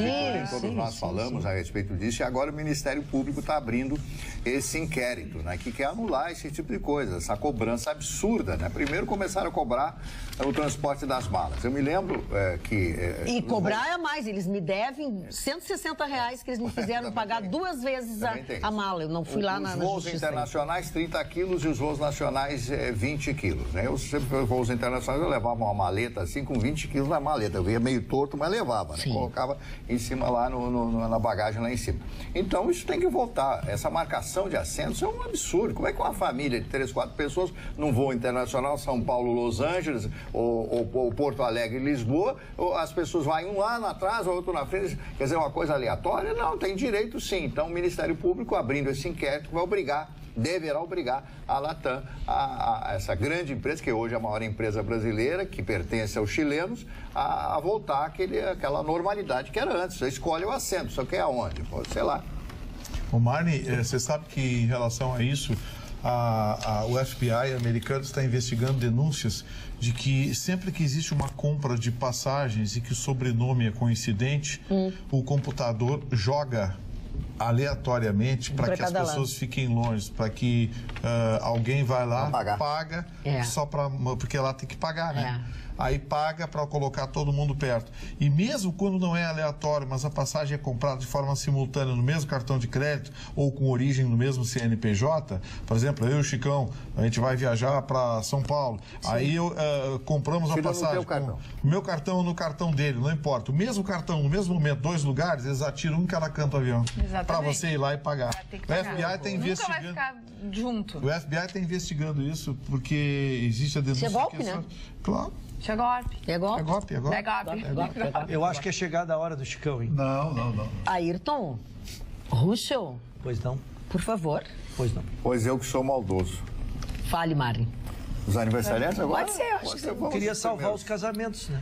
todos nós falamos a respeito disso, e agora o Ministério Público está abrindo esse inquérito, né, que quer anular esse tipo de coisa, essa cobrança absurda, né? Primeiro começaram a cobrar o transporte das malas. Eu me lembro que... E cobrar é mais, eles me devem R$160 que eles me fizeram pagar duas vezes a mala. Eu não fui lá na justiça. Os voos internacionais, 30 quilos, e os voos nacionais, 20 quilos, né? Eu sempre, voos internacionais, eu levava uma maleta assim, com 20 quilos na maleta. Eu ia meio torto, mas levava, né? Colocava em cima lá na bagagem lá em cima. Então isso tem que voltar. Essa marcação de assentos é um absurdo. Como é que uma família de 3, 4 pessoas num voo internacional, São Paulo, Los Angeles, ou Porto Alegre, Lisboa, as pessoas vão um lá atrás, o outro na frente, quer dizer, uma coisa aleatória? Não, tem direito sim. Então o Ministério Público, abrindo esse inquérito, deverá obrigar a Latam, essa grande empresa, que hoje é a maior empresa brasileira, que pertence aos chilenos, a voltar àquela normalidade que era antes. Você escolhe o assento, só que é aonde? Pode, sei lá. O Marne, você sabe que em relação a isso, o FBI americano está investigando denúncias de que sempre que existe uma compra de passagens e que o sobrenome é coincidente, o computador joga aleatoriamente para que as pessoas fiquem longe, para que alguém vai lá, paga, só porque lá tem que pagar, né? aí paga para colocar todo mundo perto. E mesmo quando não é aleatório, mas a passagem é comprada de forma simultânea no mesmo cartão de crédito ou com origem no mesmo CNPJ, por exemplo, eu e o Chicão, a gente vai viajar para São Paulo, aí compramos a passagem com o meu cartão no cartão dele, não importa. O mesmo cartão, no mesmo momento, 2 lugares, eles atiram um em cada canto do avião. Para você ir lá e pagar. O FBI está investigando. Nunca vai ficar junto. O FBI está investigando isso porque existe a denúncia. Isso é golpe, né? Claro. Isso é golpe. É golpe? É golpe, é golpe. É golpe. Eu acho que é chegada a hora do Chicão, hein? Não. Ayrton, Ruschel, Pois não? por favor, Pois não. Pois eu que sou maldoso. fale, Mari. Os aniversariantes agora? Pode ser, eu acho que vamos Queria os salvar primeiros. os casamentos, né?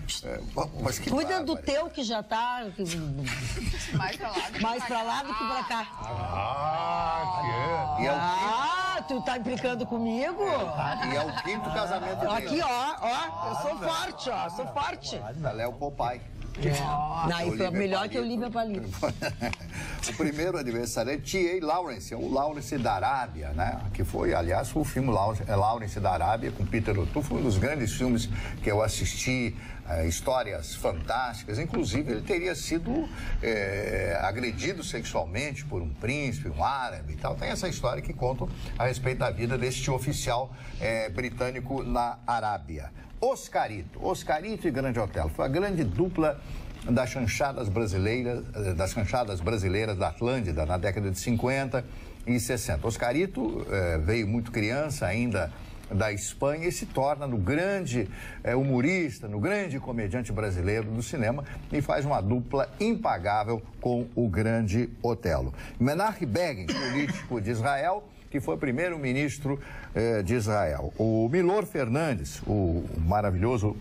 Mas que Cuida do bárbaro. teu que já tá Mais pra lá. mais pra lá do que pra cá. E é o Ah, tu tá implicando comigo? E é o 5º casamento dele. Aqui, ó, eu sou forte, ó, sou forte. Ela é o Popeye. Não, foi melhor que o Olivia Palito. O primeiro aniversariante, T.A. Lawrence, o Lawrence da Arábia, né? Que foi, aliás, o filme Lawrence da Arábia, com Peter O'Toole, foi um dos grandes filmes que eu assisti, histórias fantásticas. Inclusive, ele teria sido agredido sexualmente por um príncipe, um árabe e tal. Tem essa história que conta a respeito da vida deste oficial britânico na Arábia. Oscarito e Grande Otelo. Foi a grande dupla das chanchadas brasileiras da Atlântida na década de 50 e 60. Oscarito veio muito criança ainda da Espanha e se torna no grande humorista, no grande comediante brasileiro do cinema e faz uma dupla impagável com o Grande Otelo. Menachem Begin, político de Israel, que foi primeiro-ministro de Israel. O Milor Fernandes, o maravilhoso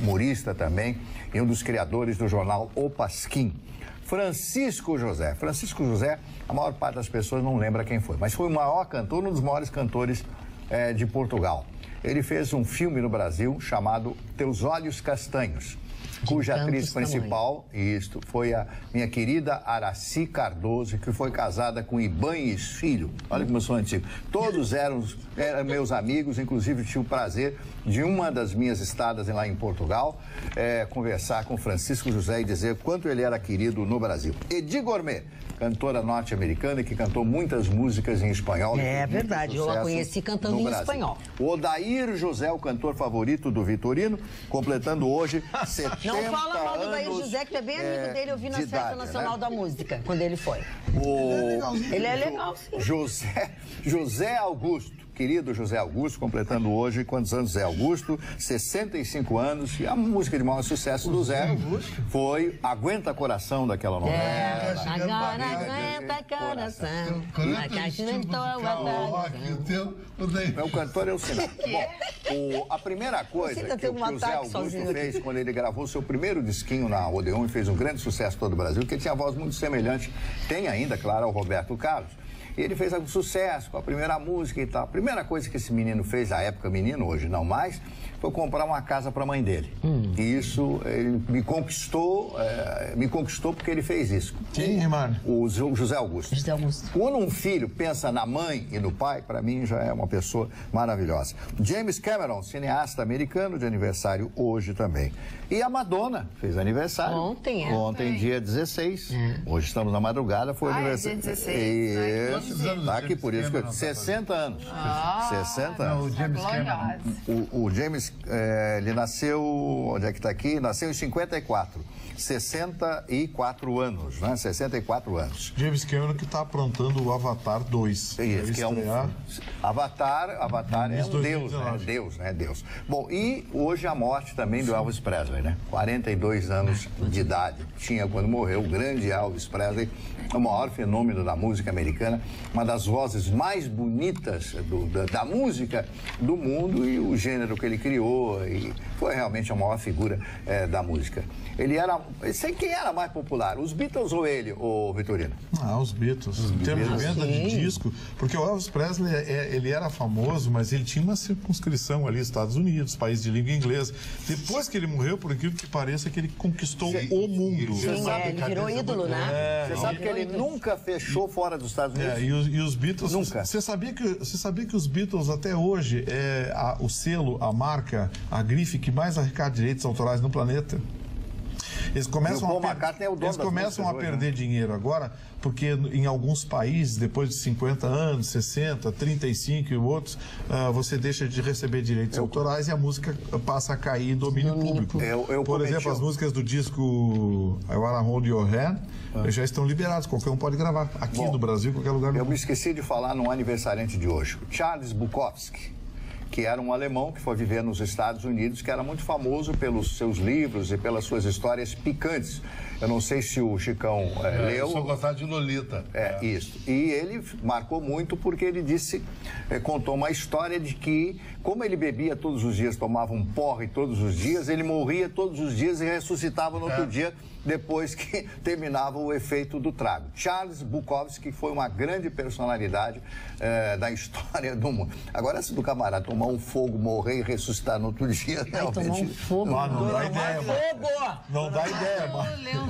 humorista também, e um dos criadores do jornal O Pasquim. Francisco José. Francisco José, a maior parte das pessoas não lembra quem foi, mas foi o maior cantor, um dos maiores cantores de Portugal. Ele fez um filme no Brasil chamado Teus Olhos Castanhos, cuja atriz principal, isto, foi a minha querida Araci Cardoso, que foi casada com Ibanez Filho. Olha como eu sou antigo. Todos eram meus amigos, inclusive tive o prazer de uma das minhas estadas lá em Portugal, conversar com Francisco José e dizer quanto ele era querido no Brasil. Edi Gourmet, cantora norte-americana que cantou muitas músicas em espanhol. É verdade, eu a conheci cantando em espanhol. O Odair José, o cantor favorito do Vitorino, completando hoje 70 Não fala mal do Odair anos, José, que tu é bem amigo dele, eu vi na de Festa idade, Nacional né? da Música, quando ele foi. Ele é legal, sim. José Augusto. Querido José Augusto, completando hoje, quantos anos Zé Augusto? 65 anos. E a música de maior sucesso do Zé foi Aguenta Coração, daquela novela. Agora aguenta coração. A caixa O cantor é o sinal. Bom, a primeira coisa que o Zé Augusto fez quando ele gravou seu primeiro disquinho na Odeon e fez um grande sucesso em todo o Brasil, que ele tinha voz muito semelhante, tem ainda, claro, ao Roberto Carlos. E ele fez algum sucesso com a primeira música e tal. A primeira coisa que esse menino fez, na época menino, hoje não mais, foi comprar uma casa para a mãe dele. E isso, ele me conquistou porque ele fez isso. Quem, Rimar? O José Augusto. José Augusto. Quando um filho pensa na mãe e no pai, para mim já é uma pessoa maravilhosa. James Cameron, cineasta americano de aniversário hoje também. E a Madonna fez aniversário. Ontem, dia 16. Hoje estamos na madrugada, foi aniversário. Dia 16. Isso. Tá aqui, por isso que eu... 60 anos. 60 anos. O James Cameron. O James, ele nasceu, onde é que está aqui? Nasceu em 54. 64 anos, né? 64 anos. James Cameron que está aprontando o Avatar 2. Isso, que é um... Avatar é um Deus, né? Deus, né? Deus. Bom, e hoje a morte também do Elvis Presley, né? 42 anos de idade. Tinha quando morreu o grande Elvis Presley, o maior fenômeno da música americana, uma das vozes mais bonitas da música do mundo e o gênero que ele criou, e foi realmente a maior figura da música. Ele era... Sei quem era mais popular, os Beatles ou ele, o Vitorino? Os Beatles. Em termos de venda de disco, porque o Elvis Presley, ele era famoso, mas ele tinha uma circunscrição ali, Estados Unidos, país de língua inglesa. Depois que ele morreu, por incrível que pareça, que ele conquistou o mundo. Sim, ele virou ídolo, né? Você sabe que ele nunca fechou fora dos Estados Unidos? E os Beatles... Nunca. Você sabia que os Beatles até hoje é o selo, a marca, a grife que mais arrecada direitos autorais no planeta? Eles começam a perder dinheiro agora, porque em alguns países, depois de 50 anos, 60, 35 e outros, você deixa de receber direitos autorais e a música passa a cair em domínio público. Por exemplo, as músicas do disco I Wanna Hold Your Hand já estão liberadas, qualquer um pode gravar. Aqui no Brasil, qualquer lugar do mundo. Eu me esqueci de falar no aniversariante de hoje. Charles Bukowski, que era um alemão que foi viver nos Estados Unidos, que era muito famoso pelos seus livros e pelas suas histórias picantes. Eu não sei se o Chicão leu. Eu só gostava de Lolita. Isso. E ele marcou muito porque ele contou uma história de que, como ele bebia todos os dias, tomava um porre todos os dias, ele morria todos os dias e ressuscitava no outro dia, depois que terminava o efeito do trago. Charles Bukowski foi uma grande personalidade da história do mundo. Agora, se do camarada tomar um fogo, morrer e ressuscitar no outro dia, realmente... Tomar um fogo? Não dá ideia, mano. Não dá ideia, mano.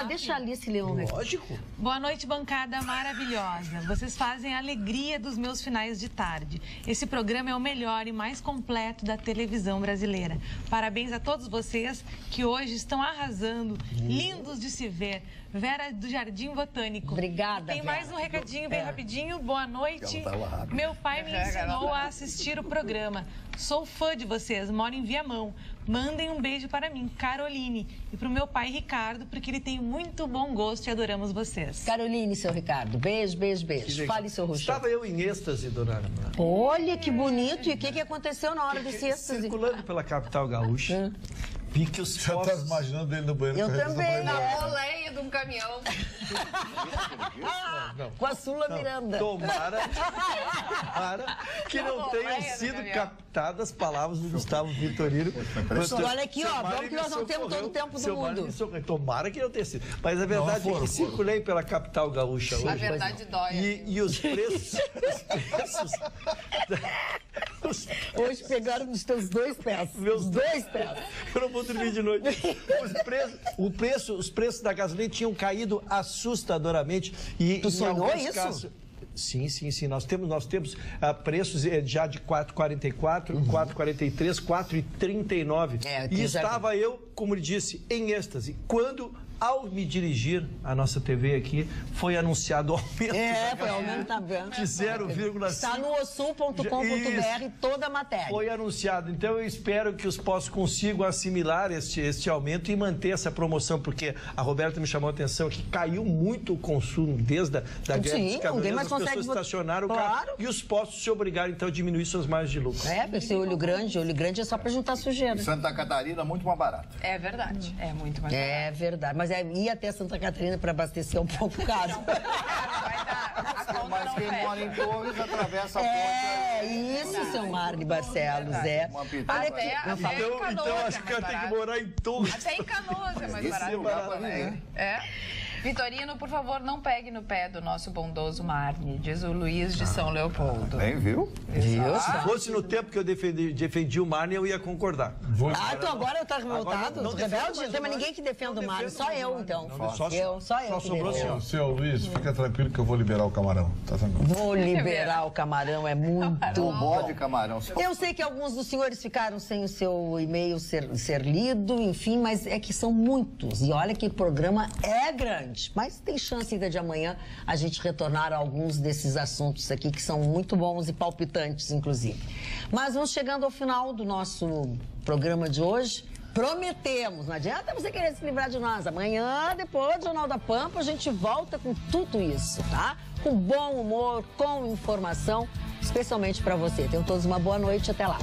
Deixa a Alice ler um recado. Lógico. Boa noite, bancada maravilhosa. Vocês fazem a alegria dos meus finais de tarde. Esse programa é o melhor e mais completo da televisão brasileira. Parabéns a todos vocês que hoje estão arrasando, lindos de se ver. Vera do Jardim Botânico. Obrigada, Tem mais um recadinho bem rapidinho. Boa noite. Meu pai me ensinou a assistir o programa. Sou fã de vocês, moro em Viamão. Mandem um beijo para mim, Caroline, e para o meu pai, Ricardo, porque ele tem muito bom gosto e adoramos vocês. Caroline, seu Ricardo. Beijo, beijo, beijo. Fale, seu Roxo. Estava eu em êxtase, dona Ana. Olha que bonito. E o que aconteceu na hora desse êxtase? Circulando pela capital gaúcha, vi que os Já postos... tá imaginando ele no banheiro. Eu também. Na boleia de um caminhão. Com a Sula Miranda. Tomara que não tenham boleia, sido Gabriel. captadas as palavras do Gustavo Vitorino. Olha aqui, ó, vamos que nós não temos todo o tempo do mundo. Tomara que não tenha sido. Mas a verdade é que circulei pela capital gaúcha hoje. A verdade dói. E os preços... Hoje pegaram nos teus dois pés. Meus dois pés. Eu não vou dormir de noite. Os preços da gasolina tinham caído assustadoramente. E, tu sonhou isso? Casos, sim. Nós temos preços já de 4,44, 4,43, 4,39. E estava eu, como ele disse, em êxtase. Quando, ao me dirigir à nossa TV aqui, foi anunciado o aumento. Foi aumento de 0,5. Está no osul.com.br toda a matéria. Foi anunciado. Então eu espero que os postos consigam assimilar este aumento e manter essa promoção, porque a Roberta me chamou a atenção que caiu muito o consumo desde a guerra dos caminhoneiros. As pessoas estacionaram o carro e os postos se obrigaram então a diminuir suas margens de lucro. Esse olho grande é só para juntar sujeira. Santa Catarina, muito mais barato. É verdade, é muito mais barato. É verdade, mas ir até Santa Catarina para abastecer é um pouco caro. Mas quem mora em Torres atravessa a ponte. Isso, seu Marne Barcelos, Olha aqui, então acho que eu tenho que morar em Torres. Até em Canoas é mais barato. Vitorino, por favor, não pegue no pé do nosso bondoso Marne, diz o Luiz de São Leopoldo. Bem, viu? Se fosse no tempo que eu defendi o Marne, eu ia concordar. Então agora eu tô revoltado? Rebelde? Não tem mais ninguém que defenda o Marne, só eu, então. Só eu. Só sobrou o senhor. Seu Luiz, fica tranquilo que eu vou liberar o camarão. Tá tranquilo. Vou liberar o camarão, é muito bom. De camarão. Eu sei que alguns dos senhores ficaram sem o seu e-mail ser lido, enfim, mas é que são muitos. E olha que o programa é grande. Mas tem chance ainda de amanhã a gente retornar a alguns desses assuntos aqui que são muito bons e palpitantes, inclusive. Mas vamos chegando ao final do nosso programa de hoje. Prometemos, não adianta você querer se livrar de nós. Amanhã, depois do Jornal da Pampa, a gente volta com tudo isso, tá? Com bom humor, com informação, especialmente para você. Tenham todos uma boa noite. Até lá.